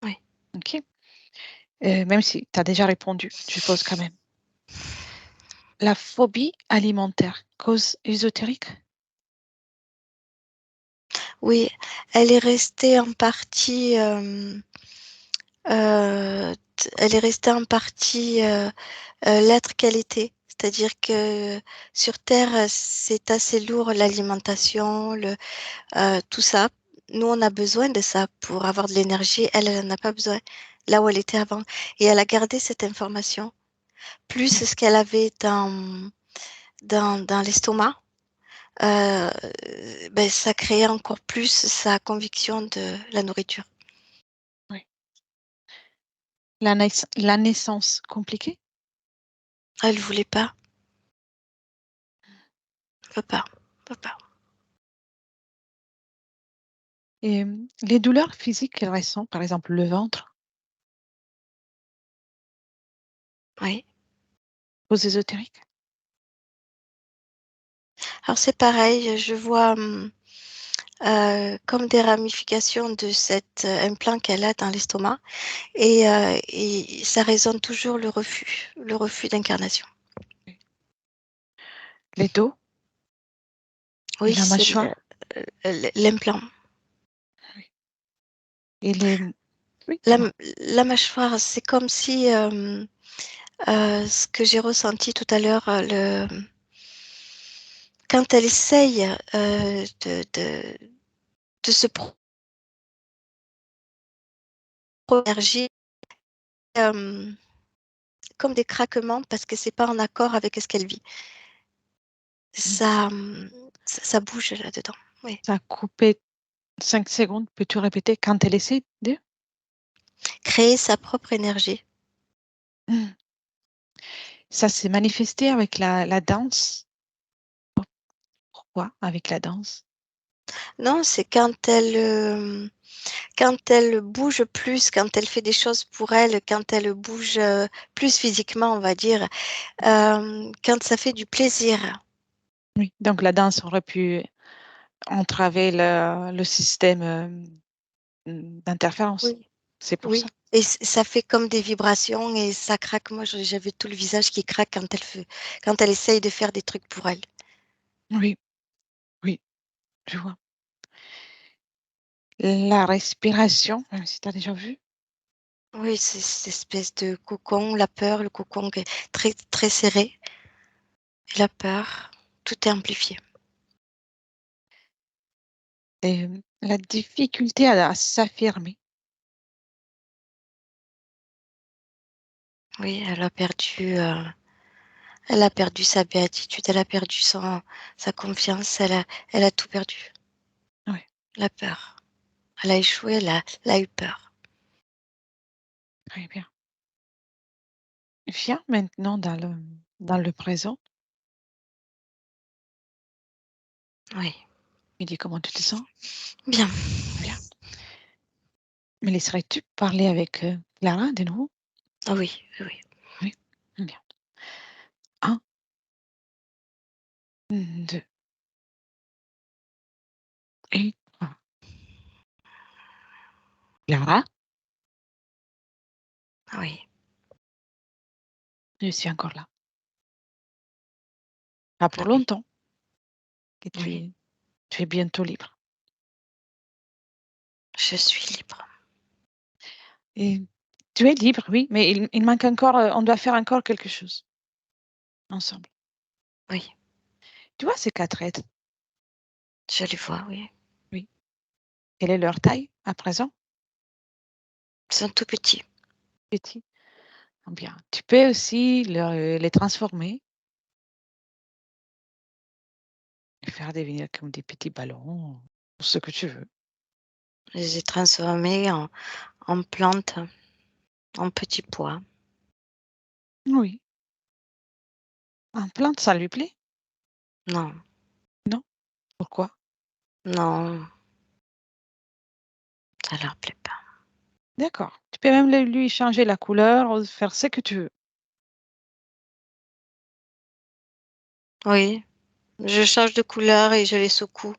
Oui. OK? Même si tu as déjà répondu, je pose quand même. La phobie alimentaire, cause ésotérique? Oui, elle est restée en partie, elle est restée en partie l'être qu'elle était. c'est-à-dire que sur Terre, c'est assez lourd l'alimentation, tout ça. Nous, on a besoin de ça pour avoir de l'énergie. Elle, elle n'en a pas besoin, là où elle était avant. Et elle a gardé cette information, plus ce qu'elle avait dans l'estomac. euh, Ça créait encore plus sa conviction de la nourriture. Oui. La naissance compliquée? Elle voulait pas, veut pas, veut pas. Et les douleurs physiques qu'elle ressent, par exemple le ventre, Oui. aux ésotériques? Alors c'est pareil, je vois comme des ramifications de cet implant qu'elle a dans l'estomac et ça résonne toujours le refus d'incarnation. Les dos et Oui, la c'est mâchoire? l'implant. Et les... Oui, La, dis-moi. la mâchoire, c'est comme si ce que j'ai ressenti tout à l'heure, quand elle essaye de se énergie, euh, comme des craquements parce que c'est pas en accord avec ce qu'elle vit. Ça, ça bouge là-dedans. Oui. Ça a coupé 5 secondes. Peux-tu répéter quand elle essaie de... Créer sa propre énergie. Hmm. Ça s'est manifesté avec la danse. Pourquoi avec la danse? Non, c'est quand elle bouge plus, quand elle fait des choses pour elle, quand elle bouge plus physiquement, on va dire, quand ça fait du plaisir. Oui. Donc la danse aurait pu entraver le système d'interférence. Oui. C'est pour ça. Oui. Et ça fait comme des vibrations et ça craque. Moi, j'avais tout le visage qui craque quand elle essaye de faire des trucs pour elle. Oui, oui, je vois. La respiration, même si tu as déjà vu. Oui, c'est cette espèce de cocon, la peur, le cocon qui est très, très serré. Et la peur, tout est amplifié. Et la difficulté à s'affirmer. Oui, elle a perdu sa béatitude, elle a perdu sa confiance, elle a tout perdu. Oui, La peur. Elle a échoué, elle a eu peur. très bien. Viens maintenant dans le présent. Oui. Il dit comment tu te sens? Bien. Bien. Me laisserais-tu parler avec Clara de nouveau? Ah oui, oui, oui. Oui, bien. Un, deux et trois. Clara, Ah oui, je suis encore là. Pas ah pour oui, longtemps, que oui. tu es bientôt libre. Je suis libre. Et tu es libre, oui, mais il manque encore, on doit faire encore quelque chose ensemble. Oui, Tu vois ces 4 aides? je les vois, oui. Oui. Quelle est leur taille à présent? Ils sont tout petits. Petit. Bien. Tu peux aussi les transformer et faire devenir comme des petits ballons, ce que tu veux. Je les ai transformés en plantes, en petits pois. Oui. En plante, ça lui plaît? Non, Non? Pourquoi? non, ça leur plaît pas. D'accord. Tu peux même lui changer la couleur, ou faire ce que tu veux. Oui, je change de couleur et je les secoue.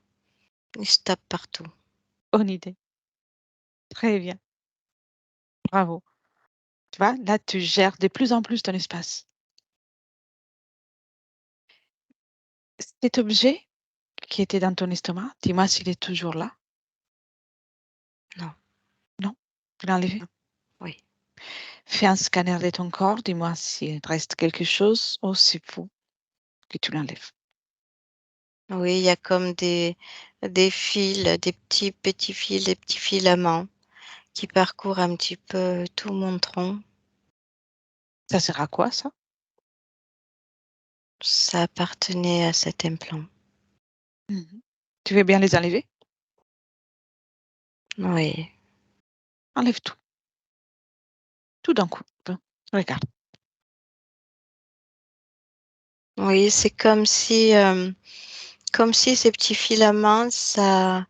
Ils se tapent partout. Bonne idée. Très bien. Bravo. Tu vois, là, tu gères de plus en plus ton espace. Cet objet qui était dans ton estomac, dis-moi s'il est toujours là. Non, Non? Tu l'as enlevé? non, oui. Fais un scanner de ton corps, dis-moi s'il reste quelque chose ou s'il faut que tu l'enlèves. Oui, il y a comme des fils, des petits fils, des petits filaments qui parcourent un petit peu tout mon tronc. Ça sert à quoi, ça? Ça appartenait à cet implant. Mhm. Tu veux bien les enlever? Oui. Enlève tout. Tout d'un coup. Bon, regarde. Oui, c'est comme si ces petits filaments, ça,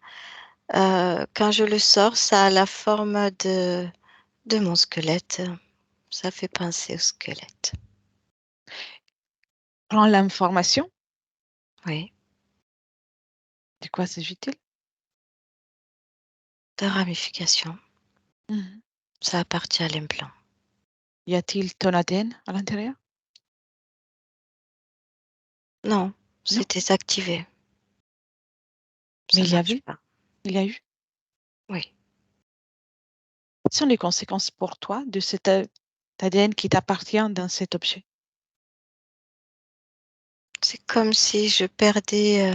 quand je le sors, ça a la forme de mon squelette. Ça fait penser au squelette. Prends l'information. Oui, De quoi s'agit-il? de ramification. Mhm. Ça appartient à l'implant. Y a-t-il ton ADN à l'intérieur? Non, Non. c'est désactivé. Mais Ça marche pas. il y a eu. Oui. Quelles sont les conséquences pour toi de cet ADN qui t'appartient dans cet objet? C'est comme si je perdais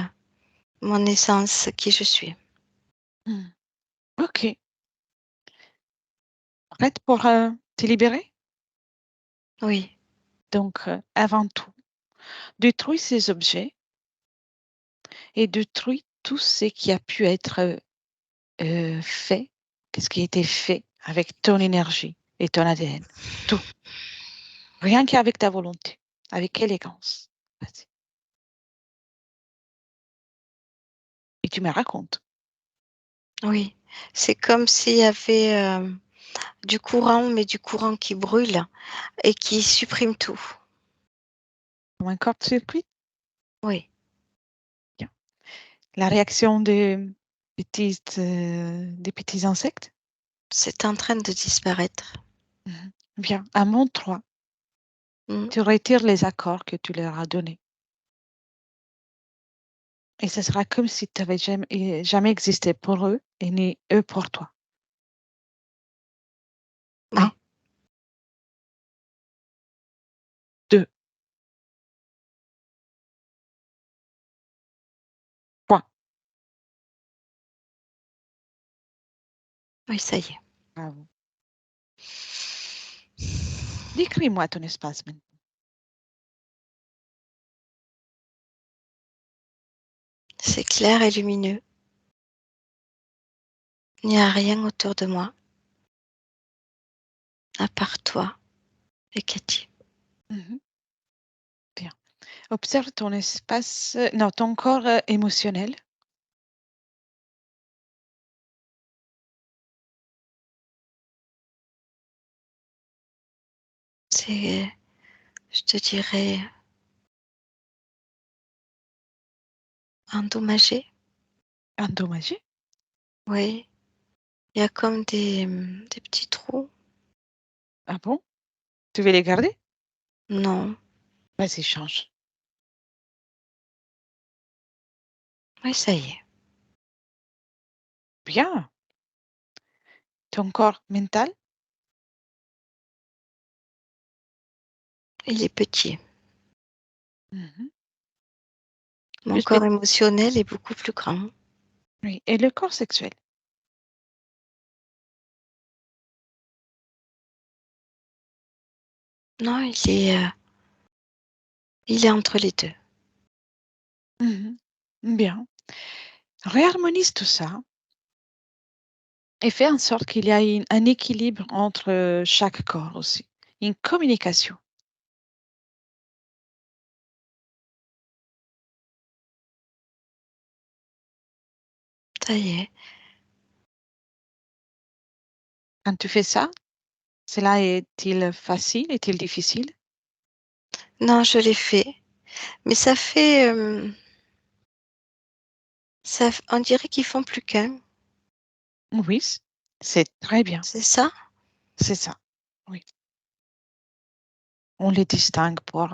mon essence, qui je suis. Mhm. Ok. Prête pour te libérer? Oui, Donc, avant tout, détruis ces objets et détruis tout ce qui a pu être fait, qu'est-ce qui a été fait avec ton énergie et ton ADN. Tout. Rien qu'avec ta volonté, avec élégance. Vas-y. Et tu me racontes. oui. C'est comme s'il y avait du courant, mais du courant qui brûle et qui supprime tout. Comme un court-circuit. Oui, Bien. La réaction des petits insectes. c'est en train de disparaître. Mhm. Bien. À mon 3, Mm. tu retires les accords que tu leur as donnés. Et ce sera comme si tu n'avais jamais existé pour eux et ni eux pour toi. Un, Oui, deux, point. oui, ça y est. Bravo. Décris-moi ton espace maintenant. C'est clair et lumineux. Il n'y a rien autour de moi, à part toi et Cathy. Mhm. Bien. Observe ton espace, non, ton corps émotionnel. C'est, je te dirais, endommagé. Endommagé. Oui, il y a comme des petits trous. Ah bon? Tu veux les garder? Non, Vas-y, change. oui, ça y est. Bien. Ton corps mental. Il est petit. Mhm. Mon Plus corps petit. émotionnel est beaucoup plus grand. Oui. Et le corps sexuel. Non, il est entre les deux. Mhm. Bien. Réharmonise tout ça et fais en sorte qu'il y ait un équilibre entre chaque corps aussi. Une communication. Ça y est. Quand tu fais ça, cela est-il facile? Est-il difficile? Non, je l'ai fait. Mais ça fait, on dirait qu'ils font plus qu'un. Oui, c'est très bien. C'est ça? C'est ça. Oui. On les distingue pour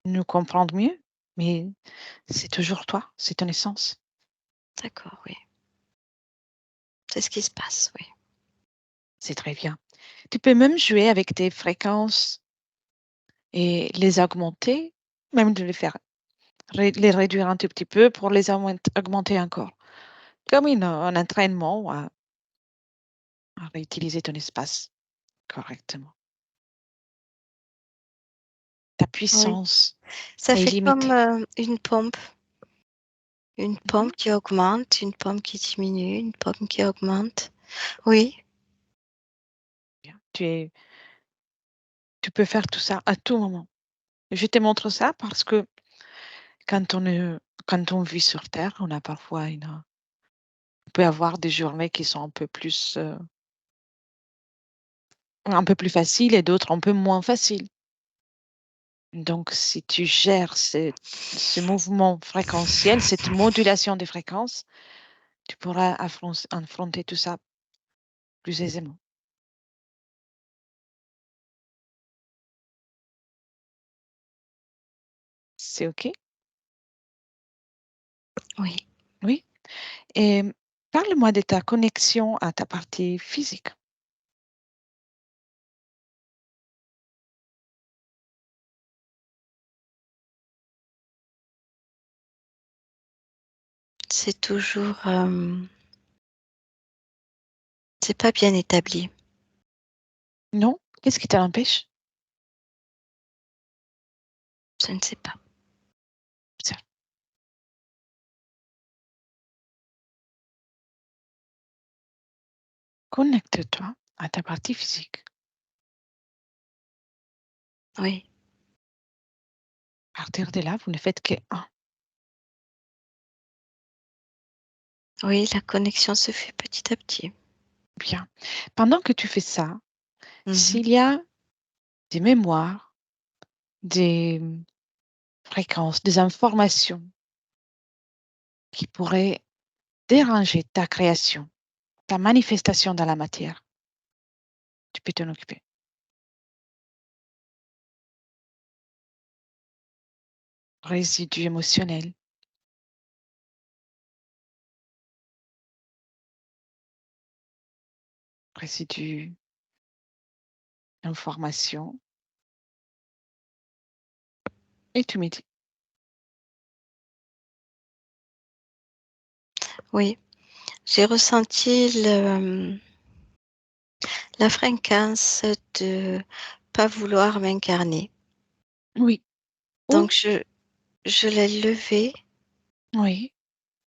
nous comprendre mieux, mais c'est toujours toi, c'est ton essence. D'accord, oui. C'est ce qui se passe, oui. C'est très bien. Tu peux même jouer avec tes fréquences et les augmenter, même de les faire, les réduire un tout petit peu pour les augmenter encore. Comme un entraînement à réutiliser ton espace correctement. Ta Oui, puissance ça est fait comme illimitée. une pompe. Une Mhm. pompe qui augmente, une pompe qui diminue, une pompe qui augmente. Oui, Bien. Tu peux faire tout ça à tout moment. Je te montre ça parce que quand quand on vit sur Terre, on a parfois on peut avoir des journées qui sont un peu plus faciles et d'autres un peu moins faciles. Donc, si tu gères ce mouvement fréquentiel, cette modulation des fréquences, tu pourras affronter tout ça plus aisément. C'est OK? oui. Oui. Et parle-moi de ta connexion à ta partie physique. C'est toujours, c'est pas bien établi. Non? Qu'est-ce qui t'empêche? Je ne sais pas. Observe. Connecte-toi à ta partie physique. Oui, À partir de là, vous ne faites que un. oui, la connexion se fait petit à petit. Bien. Pendant que tu fais ça, Mhm. s'il y a des mémoires, des fréquences, des informations qui pourraient déranger ta création, ta manifestation dans la matière, tu peux t'en occuper. Résidus émotionnels, résidus d'informations, et tu me dis. Oui, j'ai ressenti la fréquence de pas vouloir m'incarner. Oui. Donc Ou, je l'ai levé, oui,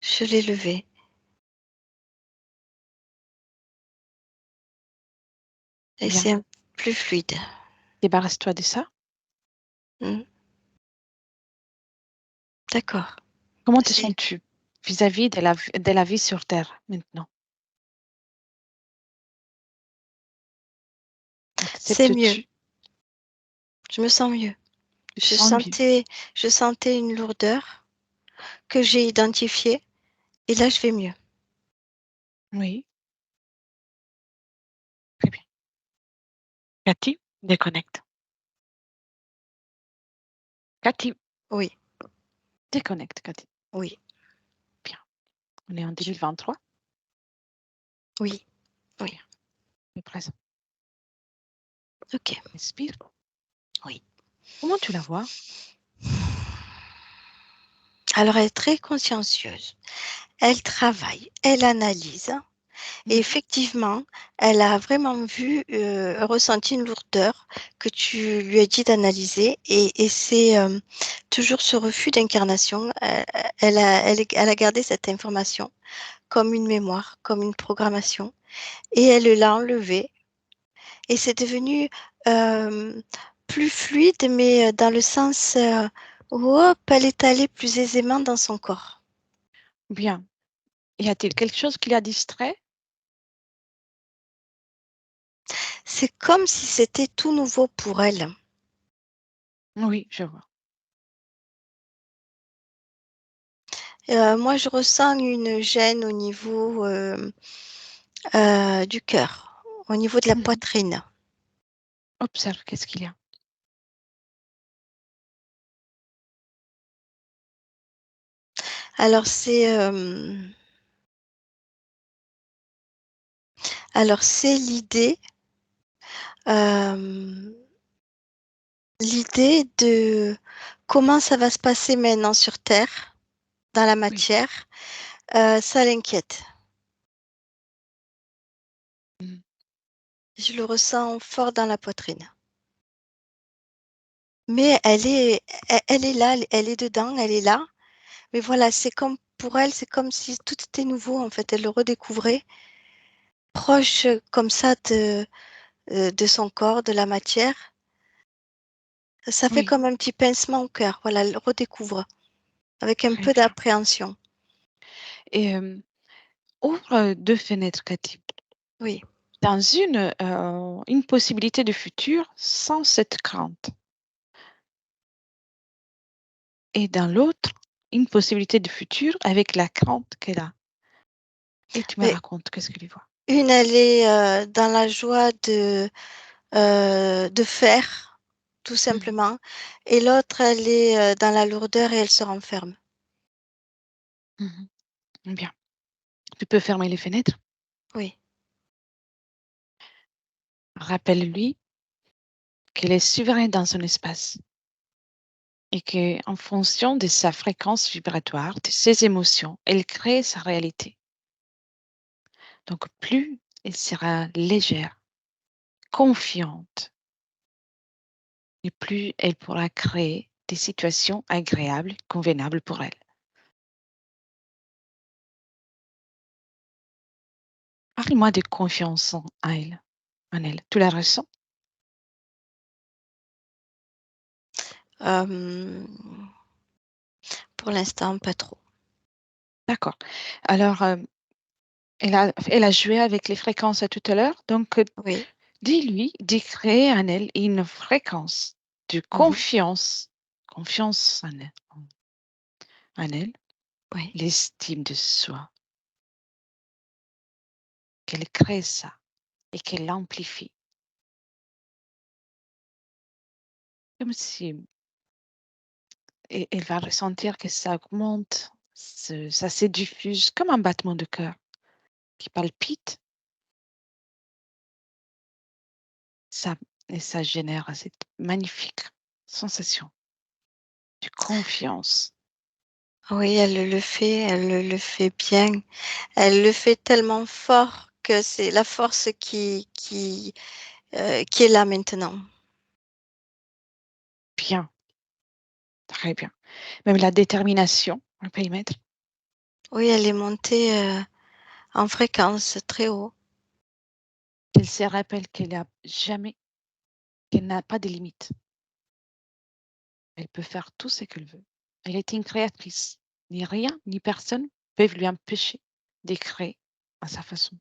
je l'ai levé. Et bien. c'est plus fluide. Débarrasse-toi de ça. Mm. D'accord. Comment te C'est sens-tu vis-à-vis de la vie sur Terre maintenant? c'est mieux. Acceptes-tu? Je me sens mieux. Tu te Je sens mieux? sentais, je sentais une lourdeur que j'ai identifiée et là je vais mieux. Oui, très bien. Cathy, déconnecte. Cathy, Oui, déconnecte, Cathy. oui, Bien. On est en 2023. oui, oui. Bien. On est présent. Ok. Respire. Oui. Comment tu la vois? Alors elle est très consciencieuse. Elle travaille, elle analyse. Et Mhm. effectivement, elle a vraiment ressenti une lourdeur que tu lui as dit d'analyser. Et c'est toujours ce refus d'incarnation. Elle a gardé cette information comme une mémoire, comme une programmation. Et elle l'a enlevée. Et c'est devenu euh, plus fluide, mais dans le sens où hop, elle est allée plus aisément dans son corps. Bien. Y a-t-il quelque chose qui l'a distrait? C'est comme si c'était tout nouveau pour elle. Oui, je vois. Moi, je ressens une gêne au niveau du cœur, au niveau de la Mhm. poitrine. Observe qu'est-ce qu'il y a. Alors alors c'est l'idée L'idée de comment ça va se passer maintenant sur Terre, dans la Oui, matière, ça l'inquiète. mhm, Je le ressens fort dans la poitrine. Mais elle est là, elle est dedans, elle est là. Mais voilà, c'est comme pour elle, c'est comme si tout était nouveau en fait. Elle le redécouvrait proche comme ça de son corps, de la matière. Ça fait oui, comme un petit pincement au cœur. Voilà, elle le redécouvre avec un très peu bien. d'appréhension. Et ouvre deux fenêtres, Cathy. Oui, Dans une possibilité de futur sans cette crainte. Et dans l'autre, une possibilité de futur avec la crainte qu'elle a. Et tu me mais racontes qu'est-ce qu'elle y voit. une, elle est dans la joie de faire, tout Mhm, simplement, et l'autre, elle est dans la lourdeur et elle se renferme. mhm. Bien. Tu peux fermer les fenêtres. Oui, Rappelle-lui qu'elle est souveraine dans son espace et qu'en fonction de sa fréquence vibratoire, de ses émotions, elle crée sa réalité. Donc, plus elle sera légère, confiante, et plus elle pourra créer des situations agréables, convenables pour elle. Parle-moi de confiance en elle. Tu la ressens? euh, pour l'instant, pas trop. D'accord. Alors, elle a joué avec les fréquences tout à l'heure. Donc, Oui, dis-lui de créer en elle une fréquence de mhm, confiance en elle, oui, l'estime de soi, qu'elle crée ça et qu'elle l'amplifie. Comme si elle va ressentir que ça augmente, ça se diffuse comme un battement de cœur qui palpite, ça, et ça génère cette magnifique sensation de confiance. oui, elle le fait bien. Elle le fait tellement fort que c'est la force qui est là maintenant. Bien, très bien. Même la détermination, on peut y mettre. Oui, elle est montée en fréquence très haut. Qu'elle se rappelle qu'elle n'a pas de limites. Elle peut faire tout ce qu'elle veut. Elle est une créatrice. Ni rien, ni personne peuvent lui empêcher de créer à sa façon.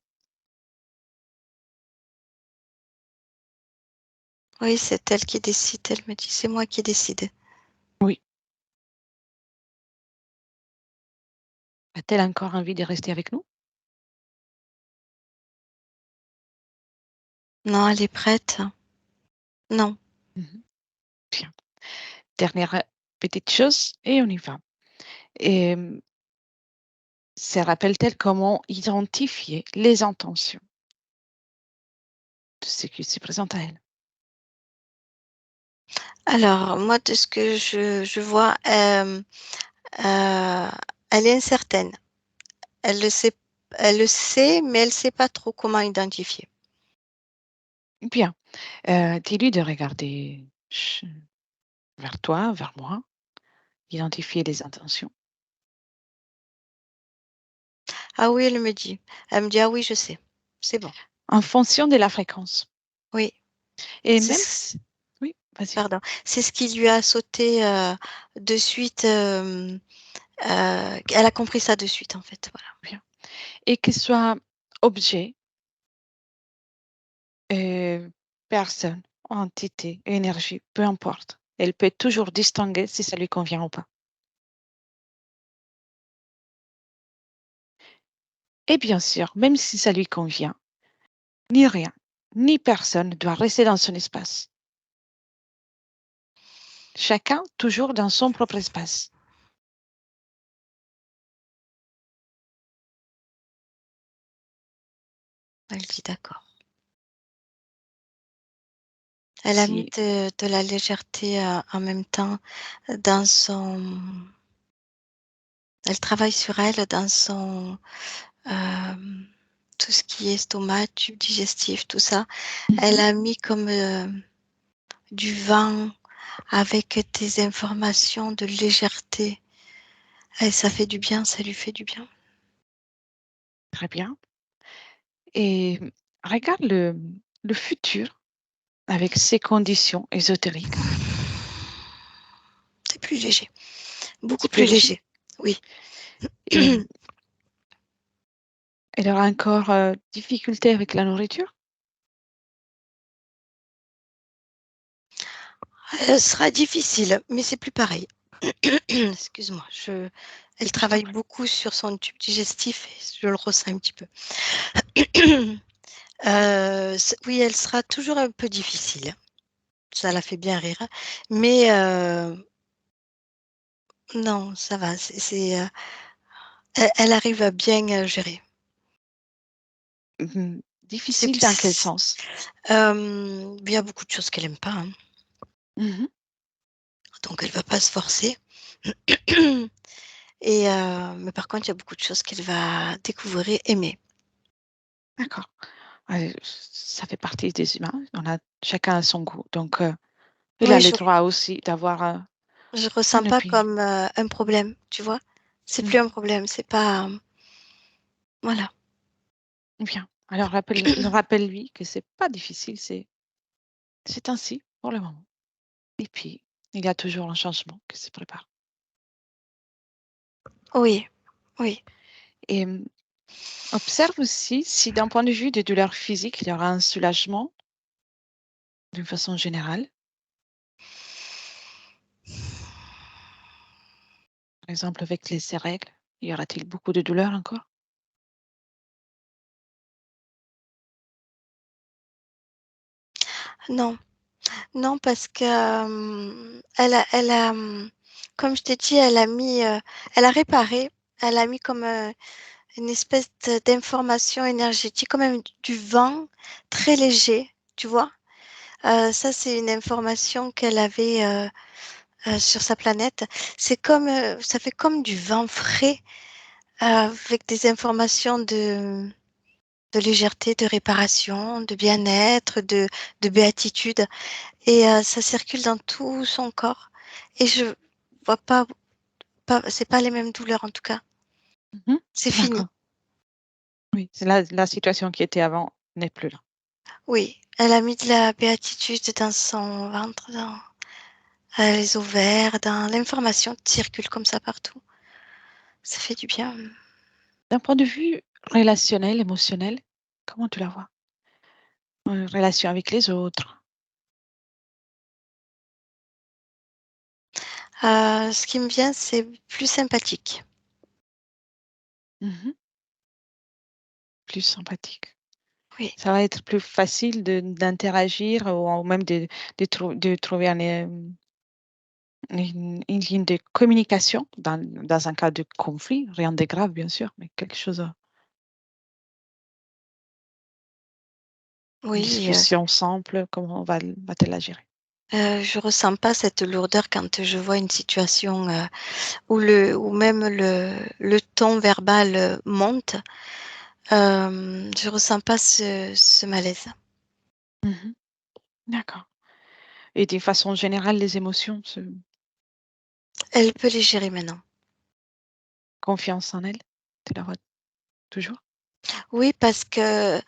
Oui, c'est elle qui décide. Elle me dit, c'est moi qui décide. Oui. A-t-elle encore envie de rester avec nous? Non, elle est prête. Non. Mhm. Bien. Dernière petite chose et on y va. Et se rappelle-t-elle comment identifier les intentions de ce qui se présente à elle? Alors, moi, de ce que je vois, elle est incertaine. Elle le sait, elle le sait, mais elle ne sait pas trop comment identifier. Bien. Dis-lui de regarder vers toi, vers moi, identifier les intentions. Ah oui, elle me dit. Elle me dit, ah oui, je sais. C'est bon. En fonction de la fréquence. Oui, Et c'est même ce, si... Oui, vas-y. pardon. C'est ce qui lui a sauté de suite. Elle a compris ça de suite, en fait. Voilà. Bien. Et que ce soit objet, euh, personne, entité, énergie, peu importe. Elle peut toujours distinguer si ça lui convient ou pas. Et bien sûr, même si ça lui convient, ni rien, ni personne ne doit rester dans son espace. Chacun toujours dans son propre espace. Elle dit d'accord. Elle a mis Si, de la légèreté en même temps dans son. Elle travaille sur elle dans son. Tout ce qui est estomac, tube digestif, tout ça. Elle a mis comme du vent avec des informations de légèreté. Et ça fait du bien, ça lui fait du bien. très bien. Et regarde le futur avec ses conditions ésotériques. C'est plus léger, beaucoup C'est plus plus léger. léger. Oui. Et elle aura encore difficulté avec la nourriture. Elle sera difficile, mais c'est plus pareil. Excuse-moi, elle Je t'en travaille prie. beaucoup sur son tube digestif et je le ressens un petit peu. Oui, elle sera toujours un peu difficile. Ça la fait bien rire. Mais non, ça va. Elle arrive à bien gérer. C'est Difficile dans quel plus. sens? Il y a beaucoup de choses qu'elle aime pas, hein, Mhm. donc elle va pas se forcer. Et mais par contre, il y a beaucoup de choses qu'elle va découvrir, aimer. D'accord. Ça fait partie des humains. On a chacun a son goût. Donc, elle a Oui, le droit aussi d'avoir je ressens une pas opinion. comme un problème, tu vois. C'est plus Mhm. un problème, c'est pas. Voilà. Bien. Alors, rappelle-lui que c'est pas difficile, c'est ainsi pour le moment. Et puis, il y a toujours un changement qui se prépare. Oui, oui. Et observe aussi si d'un point de vue des douleurs physiques, il y aura un soulagement d'une façon générale. Par exemple, avec ses règles, y aura-t-il beaucoup de douleurs encore? Non, non, parce que comme je t'ai dit, elle a réparé. Elle a mis comme une espèce d'information énergétique, quand même du vent très léger, tu vois. Ça, c'est une information qu'elle avait sur sa planète. C'est comme, ça fait comme du vent frais avec des informations de légèreté, de réparation, de bien-être, de béatitude. Et ça circule dans tout son corps. Et je vois c'est pas les mêmes douleurs en tout cas. Mhm. C'est fini. D'accord. Oui, c'est la situation qui était avant n'est plus là. Oui, elle a mis de la béatitude dans son ventre, dans les ovaires, dans l'information qui circule comme ça partout. Ça fait du bien. D'un point de vue relationnel, émotionnel, comment tu la vois? Relation avec les autres. Ce qui me vient, c'est plus sympathique. Mhm. Plus sympathique. Oui, Ça va être plus facile d'interagir ou même de trouver une ligne de communication dans un cas de conflit, rien de grave bien sûr, mais quelque chose, une oui. discussion simple, comment va-t-elle la gérer? Je ressens pas cette lourdeur quand je vois une situation où même le ton verbal monte. Je ressens pas ce malaise. Mhm. D'accord. Et d'une façon générale, les émotions, Elle peut les gérer maintenant. confiance en elle, tu la vois toujours? Oui, parce que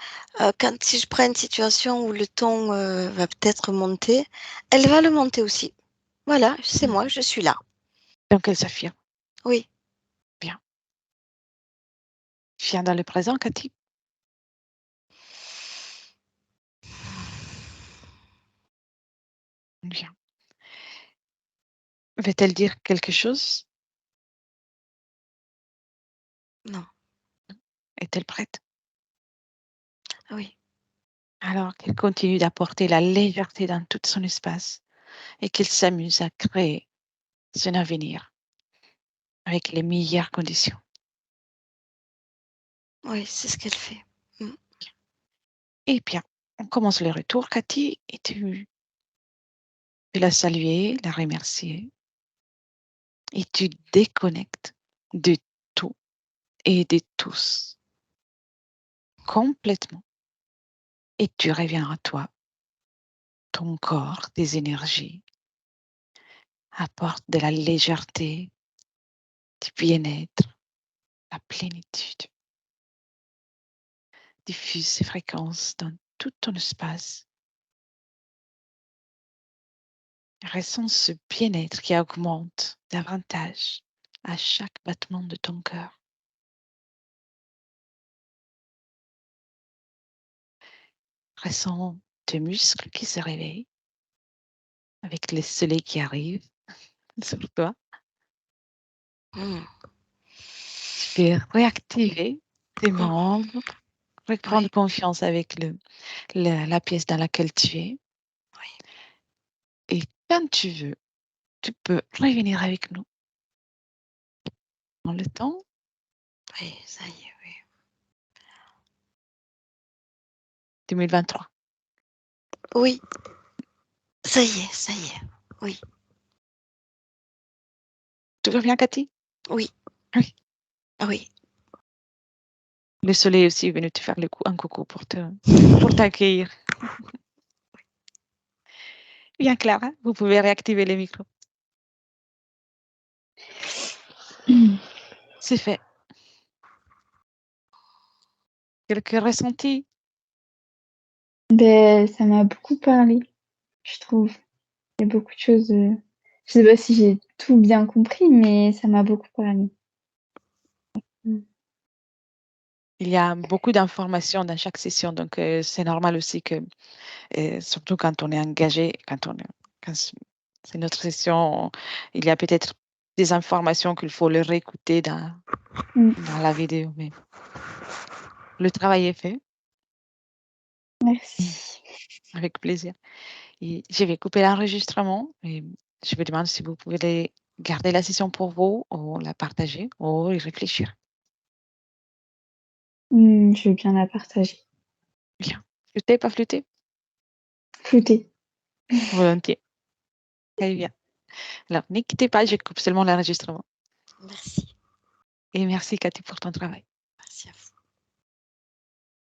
si je prends une situation où le ton va peut-être monter, elle va le monter aussi. Voilà, c'est moi, Mhm. je suis là. Donc elle s'affirme. Oui. Bien. Viens dans le présent, Cathy. Bien. Va-t-elle dire quelque chose? Non. Est-elle prête? Oui. Alors qu'elle continue d'apporter la légèreté dans tout son espace et qu'elle s'amuse à créer son avenir avec les meilleures conditions. Oui, c'est ce qu'elle fait. Mm. Eh bien, on commence le retour, Cathy, et tu Tu la saluer, la remercier et tu déconnectes de tout et de tous complètement. Et tu reviens à toi, ton corps, tes énergies, apporte de la légèreté, du bien-être, la plénitude. Diffuse ces fréquences dans tout ton espace. Ressens ce bien-être qui augmente davantage à chaque battement de ton cœur. Ressens tes muscles qui se réveillent avec le soleil qui arrive sur toi. Mm. Tu peux réactiver tes membres, reprendre Oui, confiance avec la pièce dans laquelle tu es. oui, Et quand tu veux, tu peux revenir avec nous dans le temps oui, ça y est, oui. 2023. Oui, ça y est, ça y est. Oui, Tout va bien, Cathy? oui, Oui. oui. Le soleil aussi est venu te faire un coucou pour t'accueillir. Bien, Clara, vous pouvez réactiver les micros. C'est fait. Quelques ressentis? Ben, ça m'a beaucoup parlé, je trouve. Il y a beaucoup de choses. Je sais pas si j'ai tout bien compris, mais ça m'a beaucoup parlé. Mm. Il y a beaucoup d'informations dans chaque session, donc c'est normal aussi que, surtout quand on est engagé, quand c'est notre session, il y a peut-être des informations qu'il faut le réécouter Mm. dans la vidéo, mais le travail est fait, Merci. avec plaisir. Et je vais couper l'enregistrement et je vous demande si vous pouvez garder la session pour vous ou la partager ou y réfléchir. Je veux bien la partager. Bien. Flûter, pas flûter? Flouter. Volontiers. Très bien. Alors, ne quittez pas, je coupe seulement l'enregistrement. Merci. Et merci, Cathy, pour ton travail. Merci à vous.